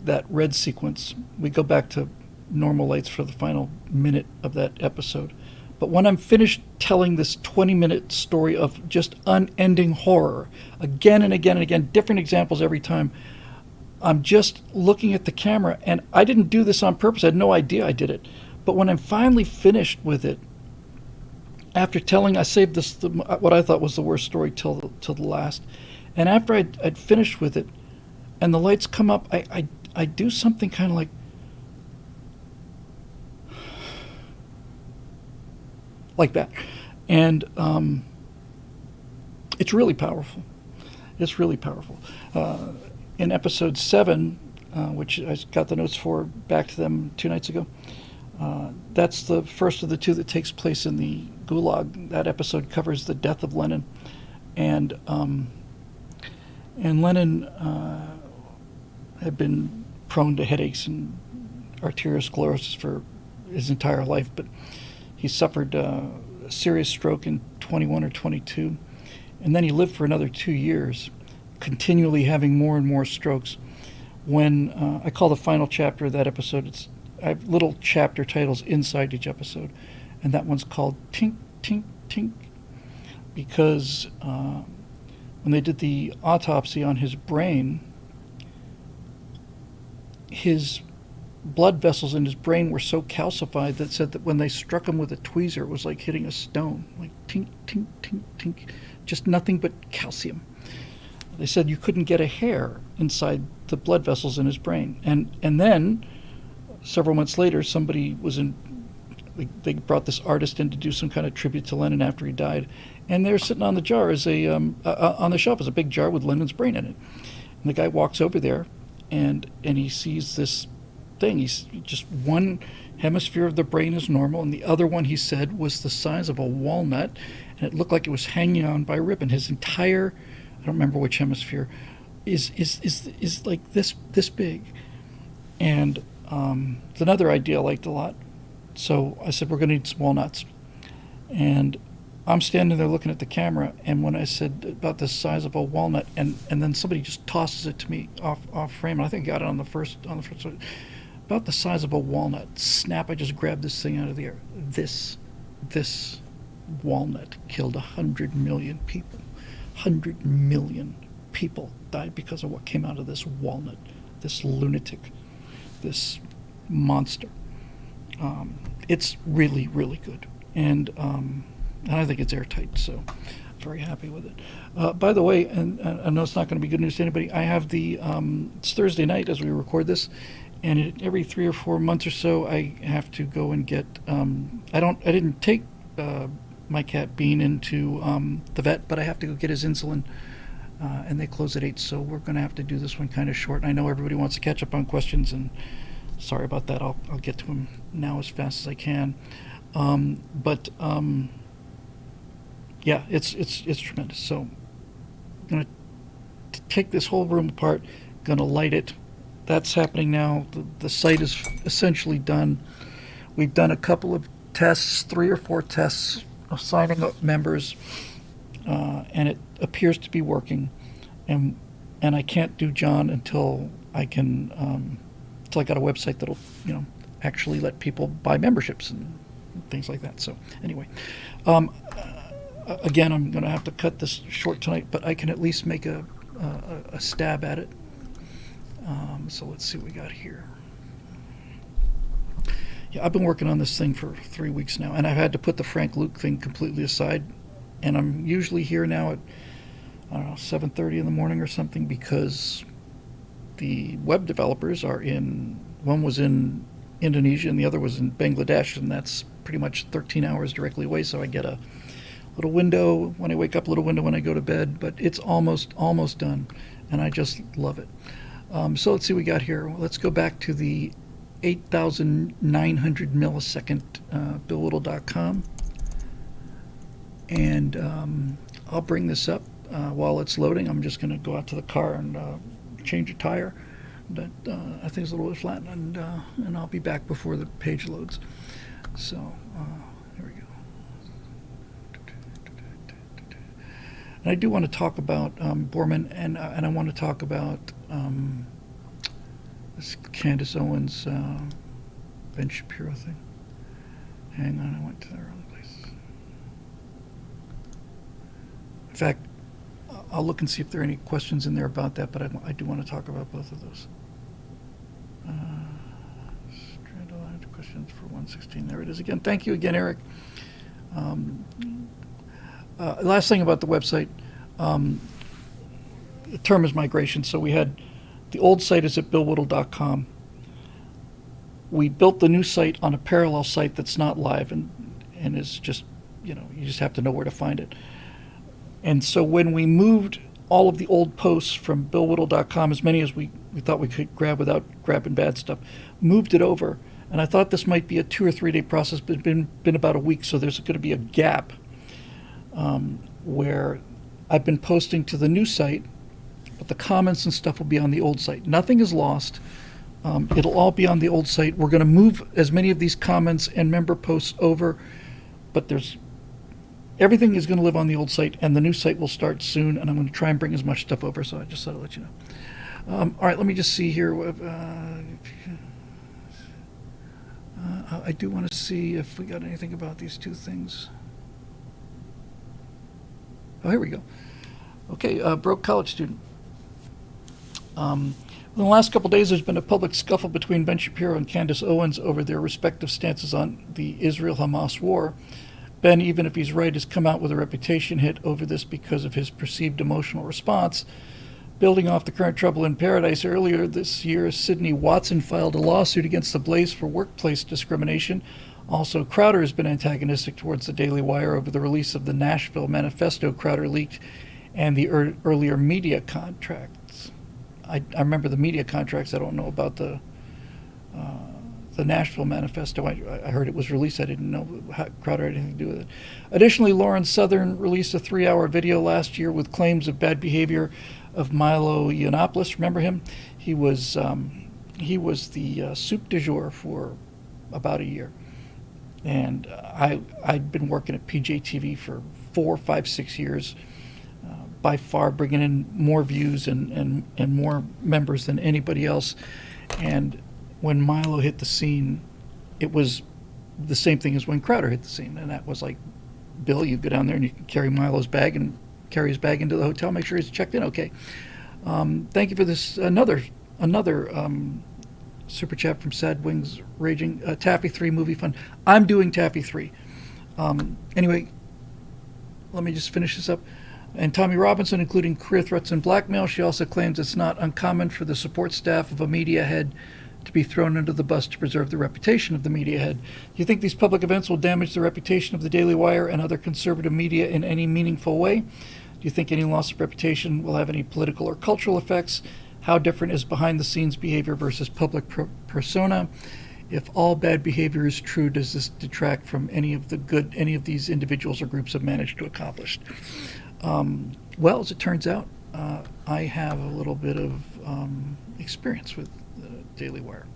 that red sequence. We go back to normal lights for the final minute of that episode. But when I'm finished telling this 20-minute story of just unending horror, again and again and again, different examples every time, I'm just looking at the camera, and I didn't do this on purpose. I had no idea I did it. But when I'm finally finished with it, after telling, I saved this, what I thought was the worst story till the last, and after I'd finished with it, and the lights come up, I do something kind of like that, and it's really powerful. It's really powerful. In episode 7, which I got the notes for back to them 2 nights ago, that's the first of the 2 that takes place in the Gulag. That episode covers the death of Lenin, and Lenin had been prone to headaches and arteriosclerosis for his entire life, but he suffered a serious stroke in 21 or 22, and then he lived for another 2 years, continually having more and more strokes. When I call the final chapter of that episode, I have little chapter titles inside each episode, and that one's called Tink, Tink, Tink, because when they did the autopsy on his brain, his blood vessels in his brain were so calcified that said that when they struck him with a tweezer, it was like hitting a stone, like tink, tink, tink, tink, just nothing but calcium. They said you couldn't get a hair inside the blood vessels in his brain. And then, several months later, they brought this artist in to do some kind of tribute to Lenin after he died, and they're sitting on the jar on the shelf as a big jar with Lenin's brain in it. And the guy walks over there, and he sees this thing. He's just one hemisphere of the brain is normal, and the other one, he said, was the size of a walnut, and it looked like it was hanging on by a ribbon. His entire, I don't remember which hemisphere, is like this big. And it's another idea I liked a lot. So I said, we're going to need some walnuts. And I'm standing there looking at the camera, and when I said about the size of a walnut, and then somebody just tosses it to me off frame, and I think I got it on the first about the size of a walnut. Snap, I just grabbed this thing out of the air. This walnut killed 100 million people. 100 million people died because of what came out of this walnut, this lunatic, this monster. It's really, really good. And I think it's airtight, so very happy with it. By the way, and I know it's not going to be good news to anybody, I have it's Thursday night as we record this, and every 3 or 4 months or so I have to go and get, I didn't take my cat Bean into the vet, but I have to go get his insulin, and they close at 8, so we're going to have to do this one kind of short. And I know everybody wants to catch up on questions, and sorry about that. I'll get to them now as fast as I can. Yeah, it's tremendous. So I'm going to take this whole room apart, going to light it. That's happening now. The site is essentially done. We've done a couple of tests, 3 or 4 tests of signing up members, and it appears to be working. And I can't do John until I can, until I got a website that'll, actually let people buy memberships and things like that. So anyway, again, I'm going to have to cut this short tonight, but I can at least make a stab at it. So let's see what we got here. Yeah, I've been working on this thing for 3 weeks now, and I've had to put the Frank Luke thing completely aside. And I'm usually here now at, 7:30 in the morning or something, because the web developers are one was in Indonesia and the other was in Bangladesh, and that's pretty much 13 hours directly away. So I get a little window when I wake up, a little window when I go to bed, but it's almost done, and I just love it. So let's see what we got here. Let's go back to the 8,900 millisecond BillWhittle.com. And I'll bring this up while it's loading. I'm just going to go out to the car and change a tire that I think is a little bit flat, and I'll be back before the page loads. So here we go. And I do want to talk about Borman, and I want to talk about this Candace Owens, Ben Shapiro thing. Hang on, I went to the wrong place. In fact, I'll look and see if there are any questions in there about that, but I do want to talk about both of those. Questions for 116. There it is again. Thank you again, Eric. Last thing about the website, the term is migration. So we had the old site is at BillWhittle.com. We built the new site on a parallel site that's not live and is just, you just have to know where to find it. And so when we moved all of the old posts from BillWhittle.com, as many as we thought we could grab without grabbing bad stuff, moved it over. And I thought this might be a 2 or 3 day process, but it's been about a week, so there's going to be a gap where I've been posting to the new site, but the comments and stuff will be on the old site. Nothing is lost. It'll all be on the old site. We're going to move as many of these comments and member posts over, but everything is going to live on the old site, and the new site will start soon, and I'm going to try and bring as much stuff over, so I just thought I'd let you know. All right, let me just see here. I do want to see if we got anything about these two things. Oh, here we go. Okay, broke college student. In the last couple days, there's been a public scuffle between Ben Shapiro and Candace Owens over their respective stances on the Israel-Hamas war. Ben, even if he's right, has come out with a reputation hit over this because of his perceived emotional response. Building off the current trouble in Paradise, earlier this year, Sydney Watson filed a lawsuit against the Blaze for workplace discrimination. Also, Crowder has been antagonistic towards the Daily Wire over the release of the Nashville manifesto Crowder leaked and the earlier media contracts. I remember the media contracts. I don't know about the Nashville manifesto. I heard it was released. I didn't know how Crowder had anything to do with it. Additionally, Lauren Southern released a 3-hour video last year with claims of bad behavior of Milo Yiannopoulos. Remember him? He was the soup du jour for about a year. And I'd been working at PJTV for 4, 5, 6 years, by far bringing in more views and more members than anybody else. And when Milo hit the scene, it was the same thing as when Crowder hit the scene. And that was like, Bill, you go down there and you can carry Milo's bag and carry his bag into the hotel, make sure he's checked in okay. Thank you for this. Another super chat from Sad Wings Raging. Taffy 3 movie fun. I'm doing Taffy 3. Anyway, let me just finish this up. And Tommy Robinson, including career threats and blackmail. She also claims it's not uncommon for the support staff of a media head to be thrown under the bus to preserve the reputation of the media head. Do you think these public events will damage the reputation of the Daily Wire and other conservative media in any meaningful way? Do you think any loss of reputation will have any political or cultural effects? How different is behind-the-scenes behavior versus public persona? If all bad behavior is true, does this detract from any of the good any of these individuals or groups have managed to accomplish? Well, as it turns out, I have a little bit of experience with the Daily Wire.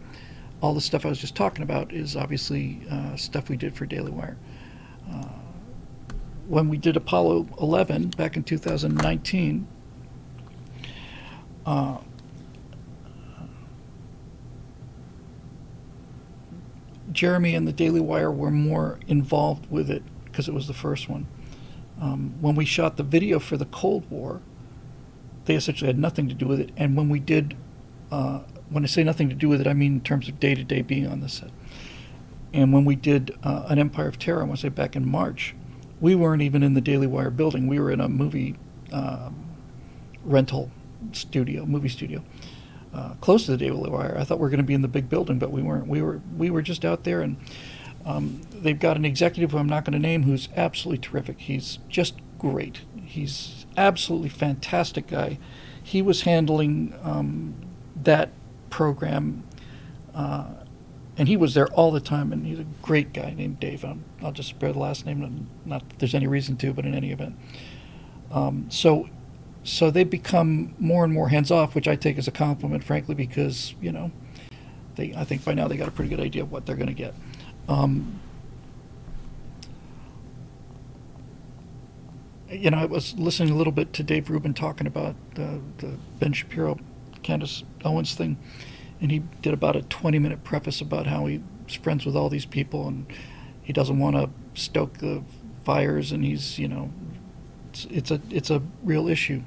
All the stuff I was just talking about is obviously stuff we did for Daily Wire. When we did Apollo 11 back in 2019, Jeremy and the Daily Wire were more involved with it because it was the first one. When we shot the video for the Cold War, they essentially had nothing to do with it. And when we did, when I say nothing to do with it, I mean in terms of day-to-day being on the set. And when we did an Empire of Terror, I want to say back in March, we weren't even in the Daily Wire building. We were in a movie rental studio, movie studio, close to the Daily Wire. I thought we were going to be in the big building, but we weren't. We were just out there, and they've got an executive who I'm not going to name who's absolutely terrific. He's just great. He's absolutely fantastic guy. He was handling that program and he was there all the time, and he's a great guy named Dave. I'll just spare the last name, and not that there's any reason to, but in any event. So they become more and more hands off, which I take as a compliment, frankly, because I think by now they got a pretty good idea of what they're going to get. I was listening a little bit to Dave Rubin talking about the Ben Shapiro, Candace Owens thing, and he did about a 20-minute preface about how he's friends with all these people and he doesn't want to stoke the fires, and he's it's a real issue.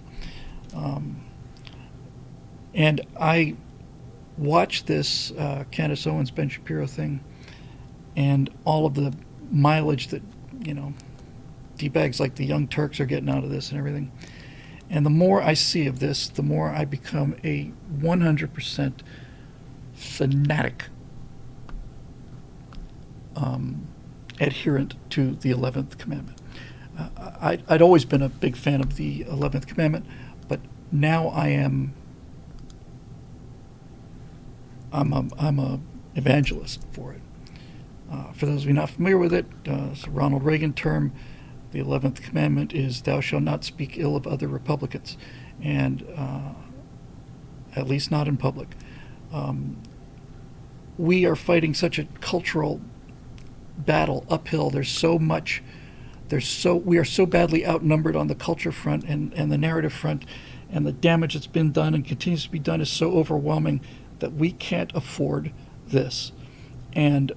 And I watched this Candace Owens Ben Shapiro thing, and all of the mileage that D-bags like the Young Turks are getting out of this and everything. And the more I see of this, the more I become a 100% fanatic adherent to the 11th Commandment. I'd always been a big fan of the 11th Commandment, but now I'm a evangelist for it. For those of you not familiar with it, it's a Ronald Reagan term. The 11th Commandment is, "Thou shalt not speak ill of other Republicans," and at least not in public. We are fighting such a cultural battle uphill. We are so badly outnumbered on the culture front and the narrative front, and the damage that's been done and continues to be done is so overwhelming that we can't afford this. And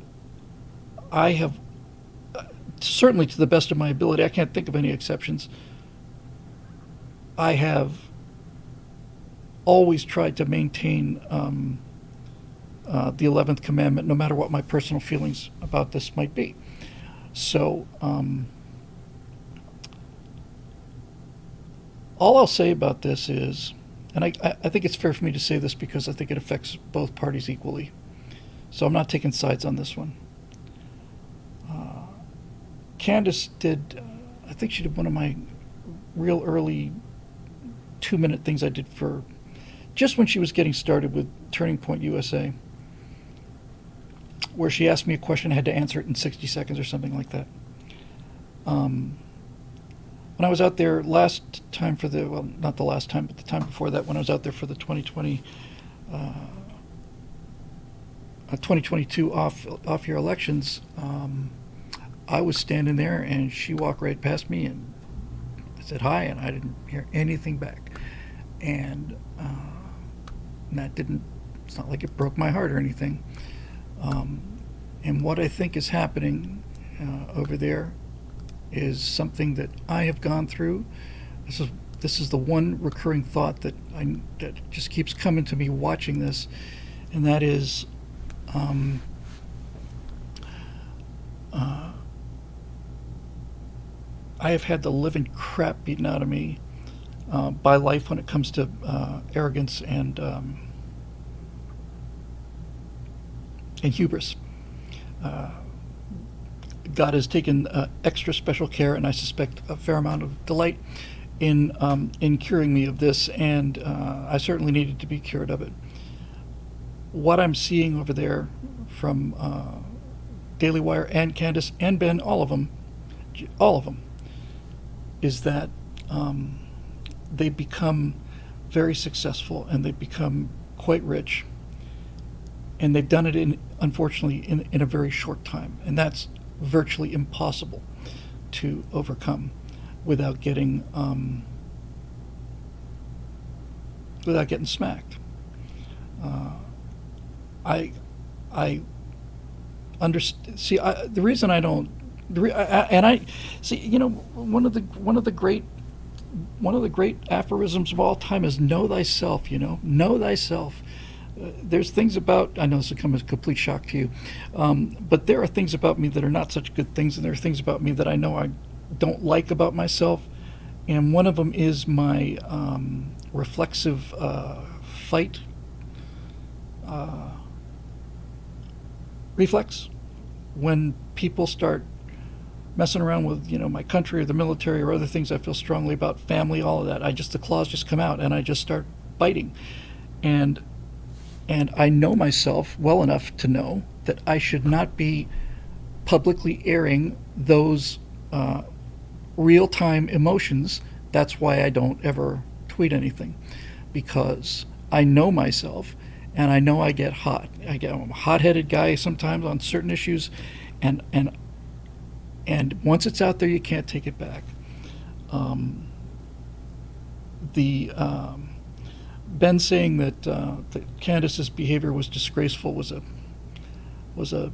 I have, certainly to the best of my ability, I can't think of any exceptions, I have always tried to maintain the 11th Commandment, no matter what my personal feelings about this might be. So all I'll say about this is, and I think it's fair for me to say this because I think it affects both parties equally, so I'm not taking sides on this one. Candace did, I think she did one of my real early 2-minute things I did for, just when she was getting started with Turning Point USA, where she asked me a question, I had to answer it in 60 seconds or something like that. When I was out there last time for the, well, not the last time, but the time before that, when I was out there for the 2022 off-year elections, I was standing there, and she walked right past me, and I said hi, and I didn't hear anything back. And that didn't, it's not like it broke my heart or anything. And what I think is happening over there is something that I have gone through. This is the one recurring thought that just keeps coming to me watching this, and that is, I have had the living crap beaten out of me by life when it comes to arrogance and hubris. God has taken extra special care, and I suspect a fair amount of delight in curing me of this, and I certainly needed to be cured of it. What I'm seeing over there from Daily Wire and Candace and Ben, all of them, is that they become very successful, and they become quite rich, and they've done it unfortunately in a very short time, and that's virtually impossible to overcome without getting smacked. I understand. See, the reason I don't, I see. One of the great aphorisms of all time is "Know thyself." Know thyself. There's things about, I know this will come as a complete shock to you, but there are things about me that are not such good things, and there are things about me that I know I don't like about myself, and one of them is my reflexive fight reflex. When people start messing around with my country or the military or other things I feel strongly about, family, all of that, the claws just come out and I just start biting. And I know myself well enough to know that I should not be publicly airing those real-time emotions. That's why I don't ever tweet anything, because I know myself, and I know I get hot. I'm a hot-headed guy sometimes on certain issues, and once it's out there, you can't take it back. The Ben saying that Candace's behavior was disgraceful was a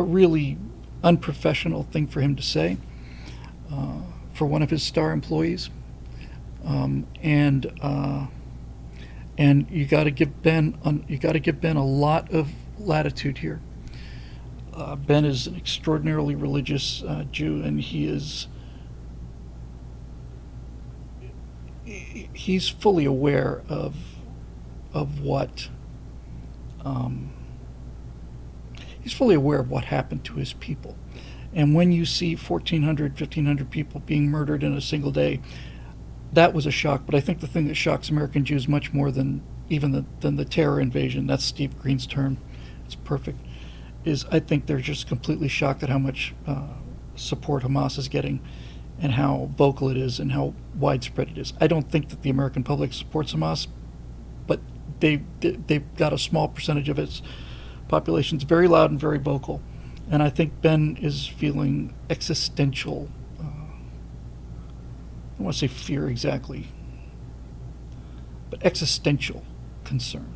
really unprofessional thing for him to say, for one of his star employees, and you got to give Ben a lot of latitude here. Ben is an extraordinarily religious Jew, and he's fully aware of what he's fully aware of what happened to his people. And when you see 1,400, 1,500 people being murdered in a single day, that was a shock. But I think the thing that shocks American Jews much more than even the terror invasion, that's Steve Green's term, it's perfect, is I think they're just completely shocked at how much support Hamas is getting and how vocal it is and how widespread it is. I don't think that the American public supports Hamas, but they've got a small percentage of its population. It's very loud and very vocal. And I think Ben is feeling existential, I don't want to say fear exactly, but existential concern.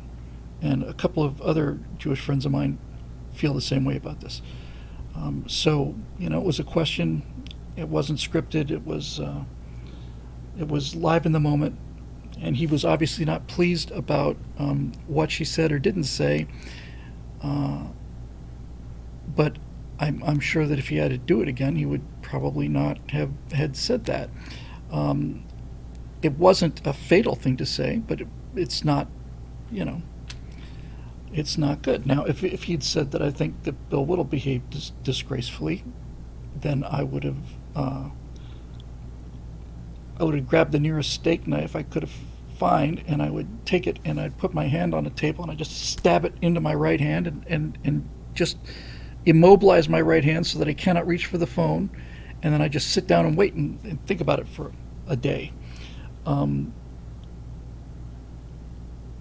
And a couple of other Jewish friends of mine feel the same way about this. So, it was a question. It wasn't scripted. It was live in the moment. And he was obviously not pleased about what she said or didn't say. But I'm sure that if he had to do it again, he would probably not have had said that. It wasn't a fatal thing to say, but it's not, it's not good. Now, if he'd said that I think that Bill Whittle behaved disgracefully, then I would have grabbed the nearest steak knife I could have find, and I would take it and I'd put my hand on the table and I just stab it into my right hand and just immobilize my right hand so that I cannot reach for the phone, and then I just sit down and wait and think about it for a day.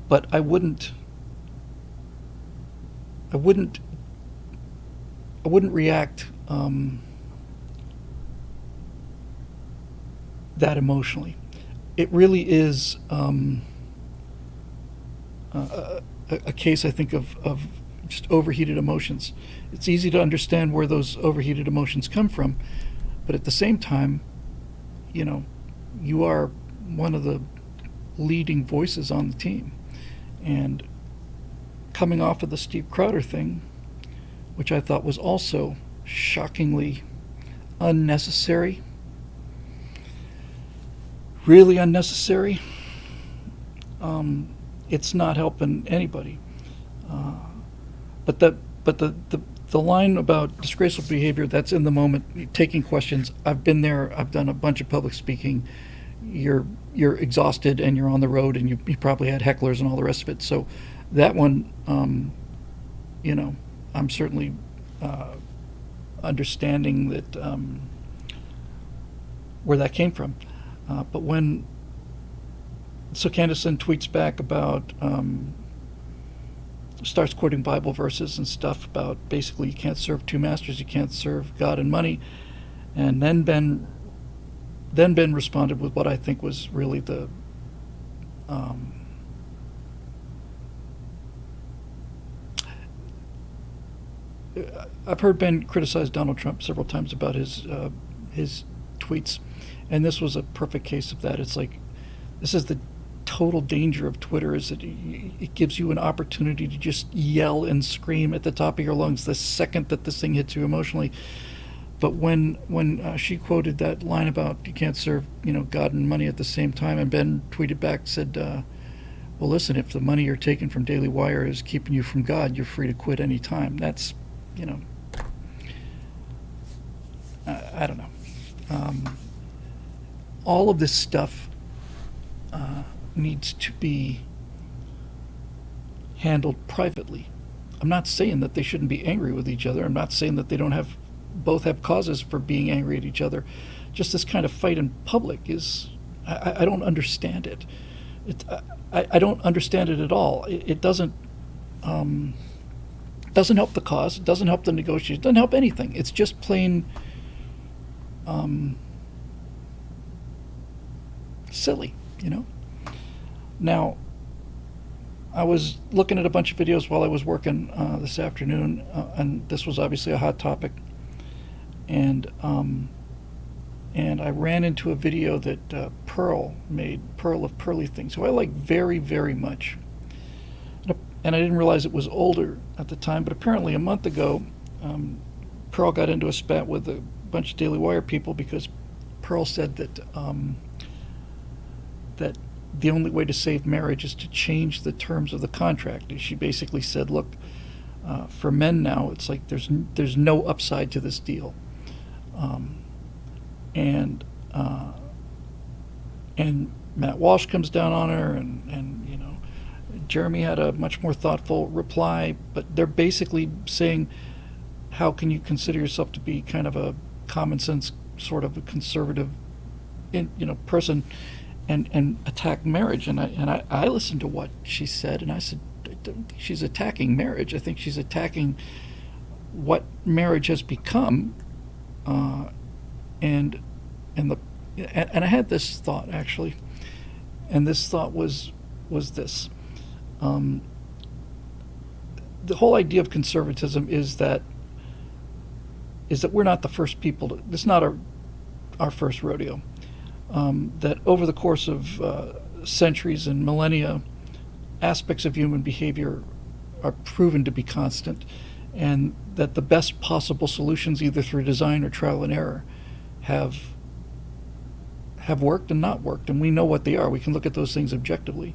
But I wouldn't react that emotionally. It really is a case, I think, of just overheated emotions. It's easy to understand where those overheated emotions come from, but at the same time, you are one of the leading voices on the team. And coming off of the Steve Crowder thing, which I thought was also shockingly unnecessary, really unnecessary, it's not helping anybody. But the line about disgraceful behavior, that's in the moment, taking questions. I've been there. I've done a bunch of public speaking. You're exhausted and you're on the road, and you probably had hecklers and all the rest of it. So that one, I'm certainly understanding that where that came from. But so Candace then tweets back about, starts quoting Bible verses and stuff about basically you can't serve two masters, you can't serve God and money. And then Ben responded with what I think was really the I've heard Ben criticize Donald Trump several times about his tweets, and this was a perfect case of that. It's like, this is the total danger of Twitter, is that it gives you an opportunity to just yell and scream at the top of your lungs the second that this thing hits you emotionally. But when she quoted that line about you can't serve God and money at the same time, and Ben tweeted back, said, well, listen, if the money you're taking from Daily Wire is keeping you from God, you're free to quit any time. That's, I don't know. All of this stuff needs to be handled privately. I'm not saying that they shouldn't be angry with each other. I'm not saying that they don't have both have causes for being angry at each other. Just this kind of fight in public is, I don't understand it. I don't understand it at all. It doesn't help the cause. It doesn't help the negotiation. It doesn't help anything. It's just plain silly, you know. Now, I was looking at a bunch of videos while I was working this afternoon, and this was obviously a hot topic. And I ran into a video that Pearl made, Pearl of Pearly Things, who I like very, very much. And I didn't realize it was older at the time, but apparently a month ago, Pearl got into a spat with a bunch of Daily Wire people because Pearl said that that the only way to save marriage is to change the terms of the contract. She basically said, look, for men now, it's like there's no upside to this deal. And Matt Walsh comes down on her, and you know, Jeremy had a much more thoughtful reply, but they're basically saying, how can you consider yourself to be kind of a common sense sort of a conservative, person, and attack marriage? And I listened to what she said, and I said, I don't think she's attacking marriage. I think she's attacking what marriage has become, and I had this thought actually, and this thought was this. The whole idea of conservatism is that we're not the first people to. This is not our first rodeo. That over the course of centuries and millennia, aspects of human behavior are proven to be constant, and that the best possible solutions, either through design or trial and error, have worked and not worked, and we know what they are. We can look at those things objectively.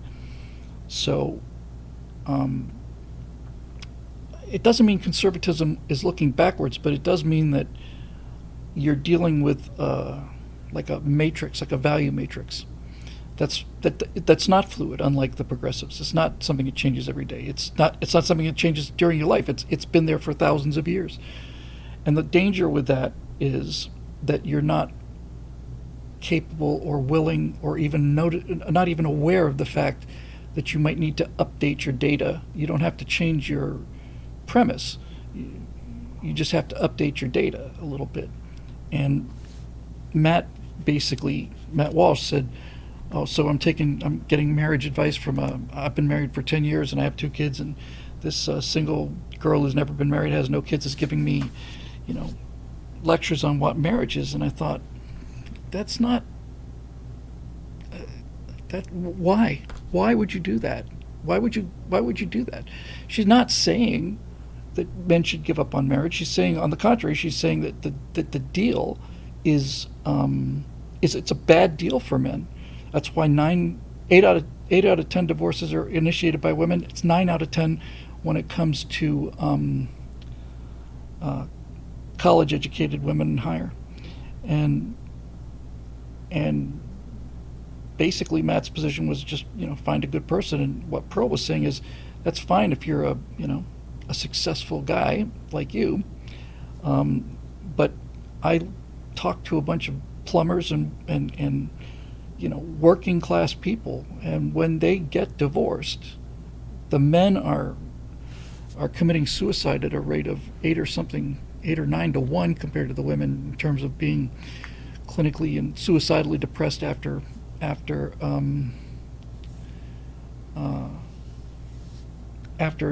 So it doesn't mean conservatism is looking backwards, but it does mean that you're dealing with like a matrix, like a value matrix. That's not fluid, unlike the progressives. It's not something that changes every day. It's not something that changes during your life. It's been there for thousands of years. And the danger with that is that you're not capable or willing or even not even aware of the fact that you might need to update your data. You don't have to change your premise. You just have to update your data a little bit. And Matt Walsh said, oh, so I'm getting marriage advice from I've been married for 10 years and I have 2 kids, and this single girl who's never been married, has no kids, is giving me, lectures on what marriage is. And I thought, that's not, why would you do that? Why would you do that? She's not saying that men should give up on marriage. She's saying, on the contrary, she's saying that the deal is it's a bad deal for men. That's why 8 out of 10 divorces are initiated by women. It's 9 out of 10 when it comes to college-educated women and higher. And basically Matt's position was just, find a good person. And what Pearl was saying is, that's fine if you're a successful guy like you. But I talked to a bunch of plumbers and working class people, and when they get divorced, the men are committing suicide at a rate of 8 or 9 to 1 compared to the women, in terms of being clinically and suicidally depressed after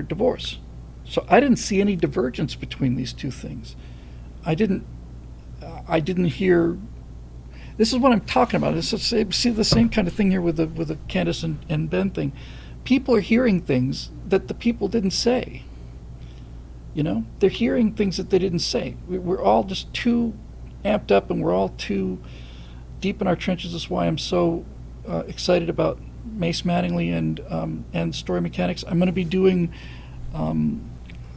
divorce. So I didn't see any divergence between these two things. I didn't hear. This is what I'm talking about. See the same kind of thing here with the Candace and Ben thing. People are hearing things that the people didn't say. They're hearing things that they didn't say. We're all just too amped up, and we're all too deep in our trenches. That's why I'm so excited about Mace Mattingly and Story Mechanics. I'm going to be doing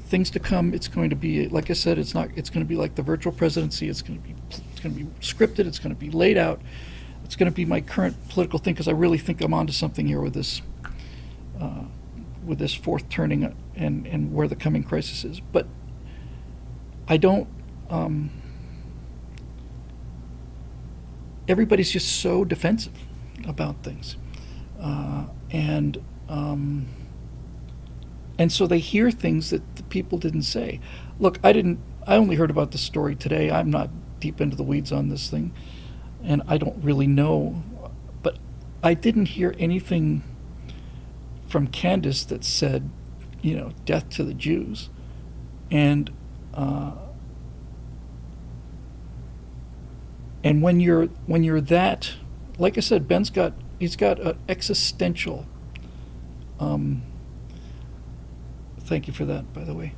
things to come. It's going to be, like I said, it's going to be like the virtual presidency. It's going to be scripted. It's going to be laid out. It's going to be my current political thing, because I really think I'm onto something here with with this fourth turning and where the coming crisis is. But I don't. Everybody's just so defensive about things, and so they hear things that the people didn't say. Look, I only heard about this story today. I'm not deep into the weeds on this thing, and I don't really know. But I didn't hear anything from Candace that said, death to the Jews, and when you're that, like I said, he's got an existential. Thank you for that, by the way,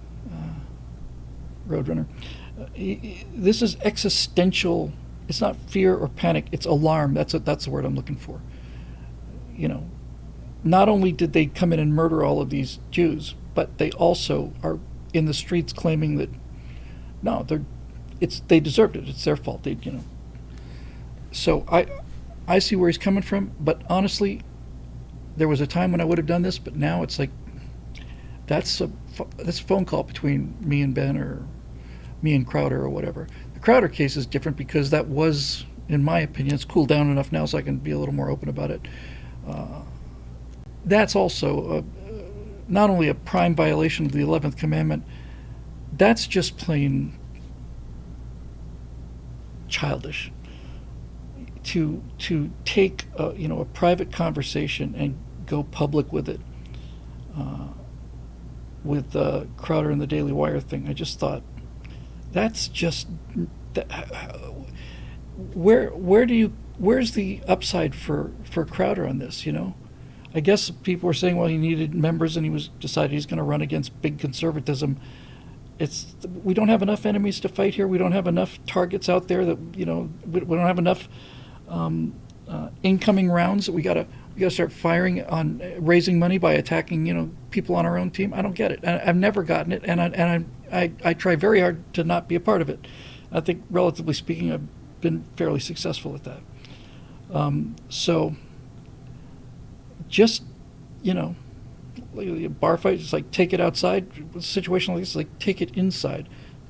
Roadrunner. This is existential. It's not fear or panic. It's alarm. That's the word I'm looking for. Not only did they come in and murder all of these Jews, but they also are in the streets claiming that they deserved it. It's their fault. So I see where he's coming from, but honestly, there was a time when I would have done this, but now it's like that's a phone call between me and Ben or me and Crowder or whatever. The Crowder case is different because that was, in my opinion, it's cooled down enough now so I can be a little more open about it. That's also not only a prime violation of the 11th Commandment, that's just plain childish. To take a private conversation and go public with it, with Crowder and the Daily Wire thing, I just thought that's just where's the upside for Crowder on this? I guess people were saying, well, he needed members and he decided he's going to run against big conservatism. We don't have enough enemies to fight here. We don't have enough targets out there that we don't have enough incoming rounds that we gotta start firing on raising money by attacking people on our own team. I don't get it. I've never gotten it, and I try very hard to not be a part of it. I think, relatively speaking, I've been fairly successful at that. So just a bar fight, it's like take it outside. A situation like this, it's like take it inside.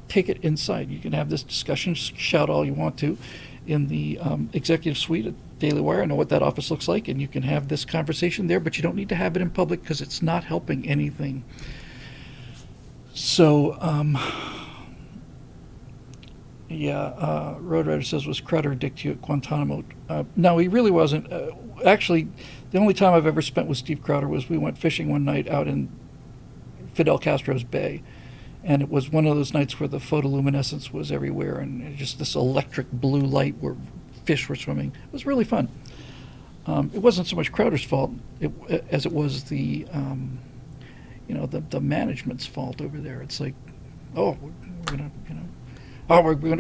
Take it inside. You can have this discussion, shout all you want to, in the executive suite at Daily Wire. I know what that office looks like, and you can have this conversation there, but you don't need to have it in public because it's not helping anything. So, Road Rider says, was Crowder a dick to you at Guantanamo? No, he really wasn't. Actually, the only time I've ever spent with Steve Crowder was we went fishing one night out in Fidel Castro's Bay. And it was one of those nights where the photoluminescence was everywhere and just this electric blue light where fish were swimming. It was really fun. It wasn't so much Crowder's fault as it was the management's fault over there. It's like, we're going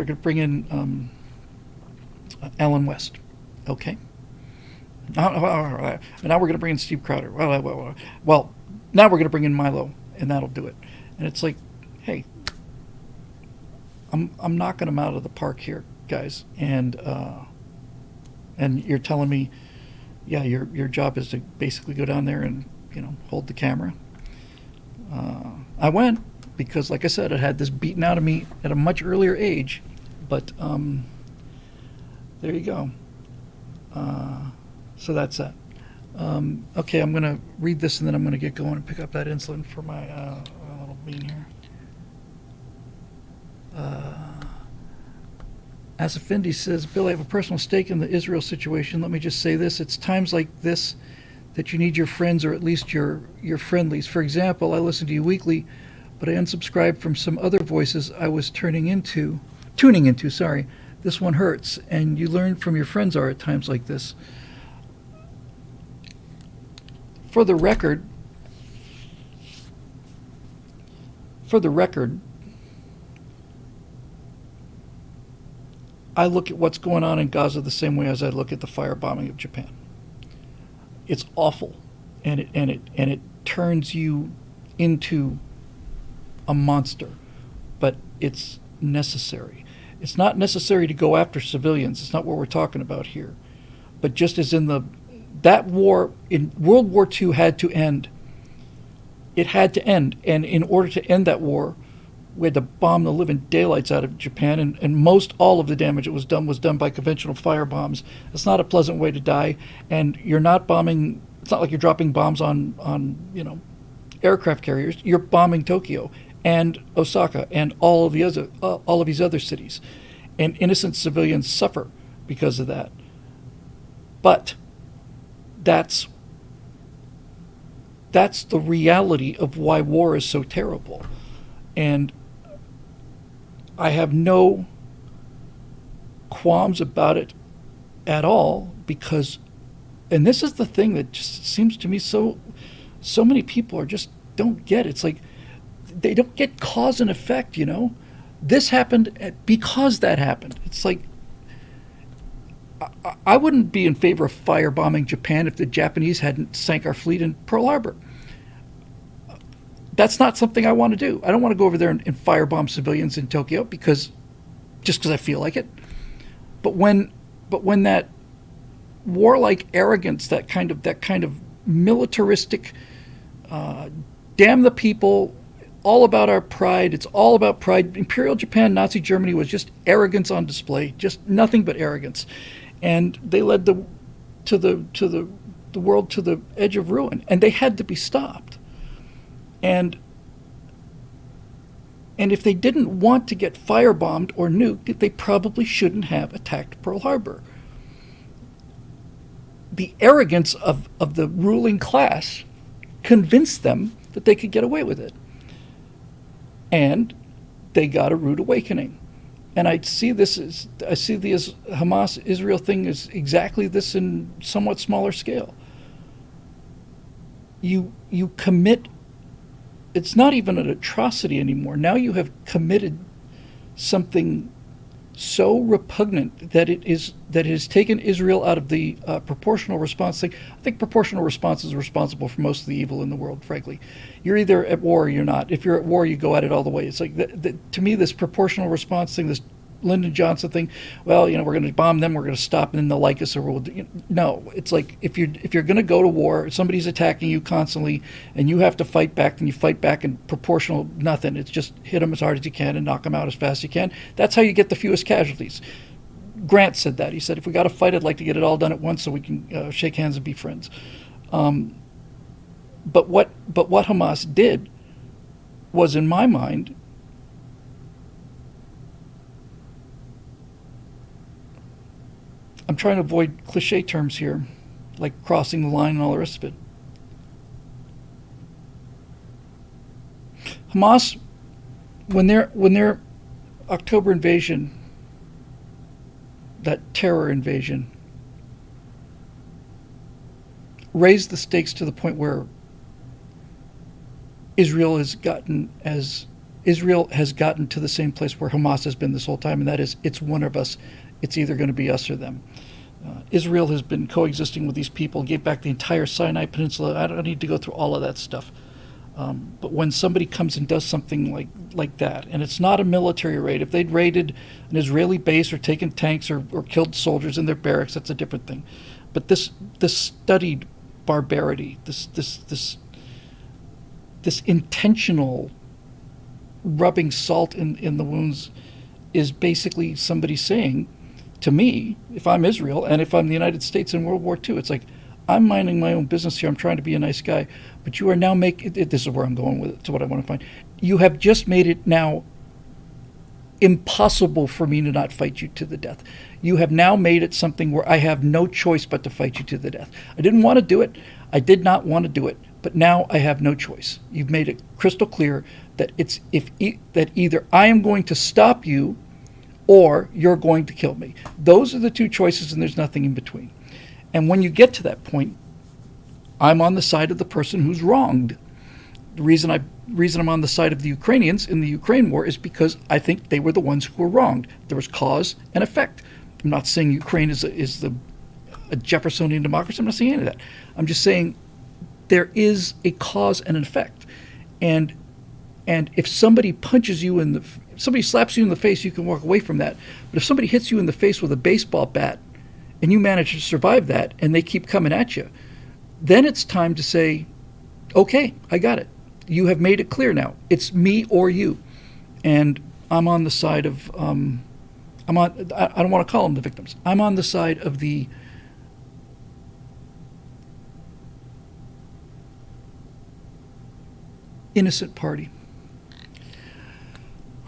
to bring in Alan West. Okay. Now we're going to bring in Steve Crowder. Well, now we're going to bring in Milo, and that'll do it. And it's like, hey, I'm knocking them out of the park here, guys, and you're telling me, yeah, your job is to basically go down there and hold the camera. I went because, like I said, I had this beaten out of me at a much earlier age, but there you go. So that's that. Okay, I'm gonna read this and then I'm gonna get going and pick up that insulin for my little bean here. Asafindi says, Bill, I have a personal stake in the Israel situation. Let me just say this. It's times like this that you need your friends, or at least your friendlies. For example, I listen to you weekly, but I unsubscribed from some other voices I was tuning into. This one hurts, and you learn from your friends are at times like this. For the record, I look at what's going on in Gaza the same way as I look at the firebombing of Japan. It's awful, and it turns you into a monster, but it's necessary. It's not necessary to go after civilians. It's not what we're talking about here. But just as in that war in World War II had to end It had to end. And in order to end that war, we had to bomb the living daylights out of Japan, and most all of the damage that was done by conventional fire bombs. It's not a pleasant way to die, and you're not bombing. It's not like you're dropping bombs on aircraft carriers. You're bombing Tokyo and Osaka and all of these other cities, and innocent civilians suffer because of that. But that's the reality of why war is so terrible, and I have no qualms about it at all, because, and this is the thing that just seems to me so many people are just don't get. It's like they don't get cause and effect, This happened because that happened. It's like I wouldn't be in favor of firebombing Japan if the Japanese hadn't sank our fleet in Pearl Harbor. That's not something I want to do. I don't want to go over there and firebomb civilians in Tokyo just because I feel like it. But when that warlike arrogance, that kind of militaristic, damn the people, all about our pride. It's all about pride. Imperial Japan, Nazi Germany was just arrogance on display, just nothing but arrogance, and they led the world to the edge of ruin, and they had to be stopped. And if they didn't want to get firebombed or nuked, they probably shouldn't have attacked Pearl Harbor. The arrogance of the ruling class convinced them that they could get away with it. And they got a rude awakening. And I see the Hamas-Israel thing as exactly this in somewhat smaller scale. You commit. It's not even an atrocity anymore. Now you have committed something so repugnant that it has taken Israel out of the proportional response thing. I think proportional response is responsible for most of the evil in the world, frankly. You're either at war or you're not. If you're at war, you go at it all the way. It's like, to me, this proportional response thing, this Lyndon Johnson thing, well, we're going to bomb them, we're going to stop, and then they'll like us, or we'll no. It's like, if you're going to go to war, somebody's attacking you constantly, and you have to fight back, then you fight back in proportional nothing. It's just hit them as hard as you can and knock them out as fast as you can. That's how you get the fewest casualties. Grant said that. He said, if we got to fight, I'd like to get it all done at once so we can shake hands and be friends. But what Hamas did was, in my mind, I'm trying to avoid cliche terms here, like crossing the line and all the rest of it. Hamas, when their October invasion, that terror invasion, raised the stakes to the point where Israel has gotten to the same place where Hamas has been this whole time, and that is, it's one of us. It's either going to be us or them. Israel has been coexisting with these people, gave back the entire Sinai Peninsula. I don't need to go through all of that stuff. But when somebody comes and does something like that, and it's not a military raid. If they'd raided an Israeli base or taken tanks or killed soldiers in their barracks, that's a different thing. But this studied barbarity, this intentional rubbing salt in the wounds, is basically somebody saying to me, if I'm Israel and if I'm the United States in World War II, it's like, I'm minding my own business here. I'm trying to be a nice guy, but you are now making, this is where I'm going with it, to what I want to find. You have just made it now impossible for me to not fight you to the death. You have now made it something where I have no choice but to fight you to the death. I didn't want to do it. I did not want to do it, but now I have no choice. You've made it crystal clear that that either I am going to stop you or you're going to kill me. Those are the two choices, and there's nothing in between. And when you get to that point, I'm on the side of the person who's wronged. The reason I'm on the side of the Ukrainians in the Ukraine war is because I think they were the ones who were wronged. There was cause and effect. I'm not saying Ukraine is a Jeffersonian democracy. I'm not saying any of that. I'm just saying there is a cause and an effect. And if somebody punches you somebody slaps you in the face, you can walk away from that. But if somebody hits you in the face with a baseball bat and you manage to survive that and they keep coming at you, then it's time to say, okay, I got it. You have made it clear now. It's me or you. And I'm on the side of, I don't want to call them the victims. I'm on the side of the innocent party.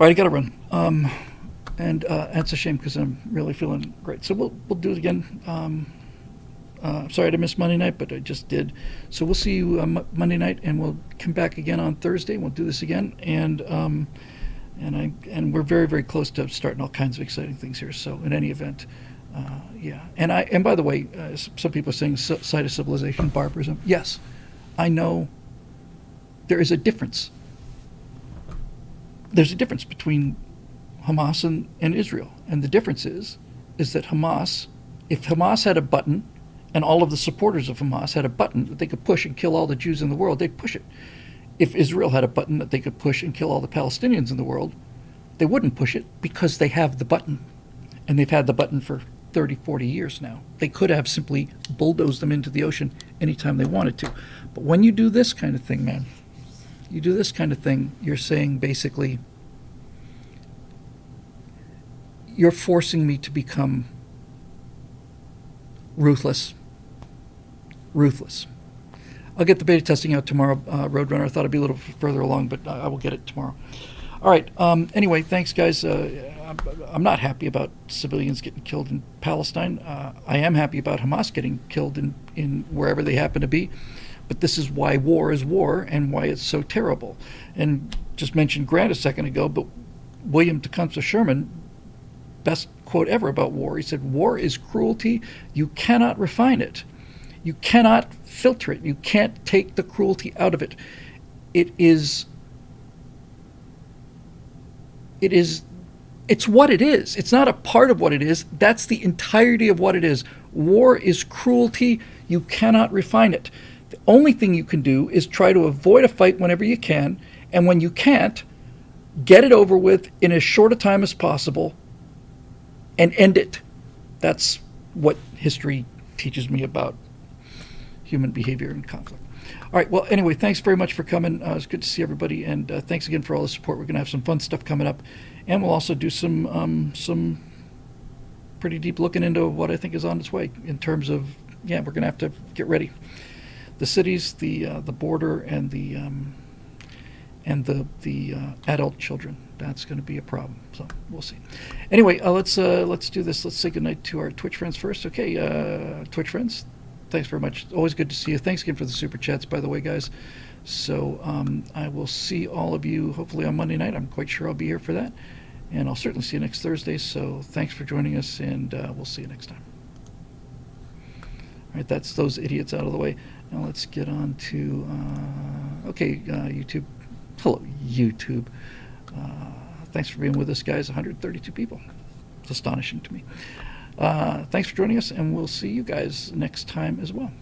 All right, I got to run. And that's a shame because I'm really feeling great. So we'll do it again. Sorry to miss Monday night, but I just did. So we'll see you Monday night, and we'll come back again on Thursday. We'll do this again, and we're very, very close to starting all kinds of exciting things here. So in any event, yeah. And by the way, some people are saying site of civilization, barbarism. Yes, I know. There is a difference. There's a difference between Hamas and Israel, and the difference is that Hamas, if Hamas had a button, and all of the supporters of Hamas had a button that they could push and kill all the Jews in the world, they'd push it. If Israel had a button that they could push and kill all the Palestinians in the world, they wouldn't push it because they have the button. And they've had the button for 30, 40 years now. They could have simply bulldozed them into the ocean anytime they wanted to. But when you do this kind of thing, man, you do this kind of thing, you're saying basically, you're forcing me to become ruthless. Ruthless. I'll get the beta testing out tomorrow, Roadrunner. I thought I'd be a little further along, but I will get it tomorrow. All right. Anyway, thanks, guys. I'm not happy about civilians getting killed in Palestine. I am happy about Hamas getting killed in wherever they happen to be. But this is why war is war and why it's so terrible. And just mentioned Grant a second ago, but William Tecumseh Sherman, best quote ever about war, he said, "War is cruelty. You cannot refine it. You cannot filter it. You can't take the cruelty out of it. It's what it is. It's not a part of what it is. That's the entirety of what it is. War is cruelty. You cannot refine it. The only thing you can do is try to avoid a fight whenever you can, and when you can't, get it over with in as short a time as possible and end it." That's what history teaches me about human behavior and conflict. All right. Well, anyway, thanks very much for coming. It's good to see everybody, and thanks again for all the support. We're going to have some fun stuff coming up, and we'll also do some pretty deep looking into what I think is on its way in terms of, yeah, we're going to have to get ready. The cities, the border, and the adult children. That's going to be a problem. So we'll see. Anyway, let's do this. Let's say goodnight to our Twitch friends first. Okay, Twitch friends, thanks very much. Always good to see you. Thanks again for the super chats, by the way, guys. So I will see all of you hopefully on Monday night. I'm quite sure I'll be here for that, and I'll certainly see you next Thursday. So thanks for joining us, and we'll see you next time. All right, that's those idiots out of the way. Now let's get on to YouTube. Hello, YouTube. Thanks for being with us, guys. 132 people. It's astonishing to me. Thanks for joining us, and we'll see you guys next time as well.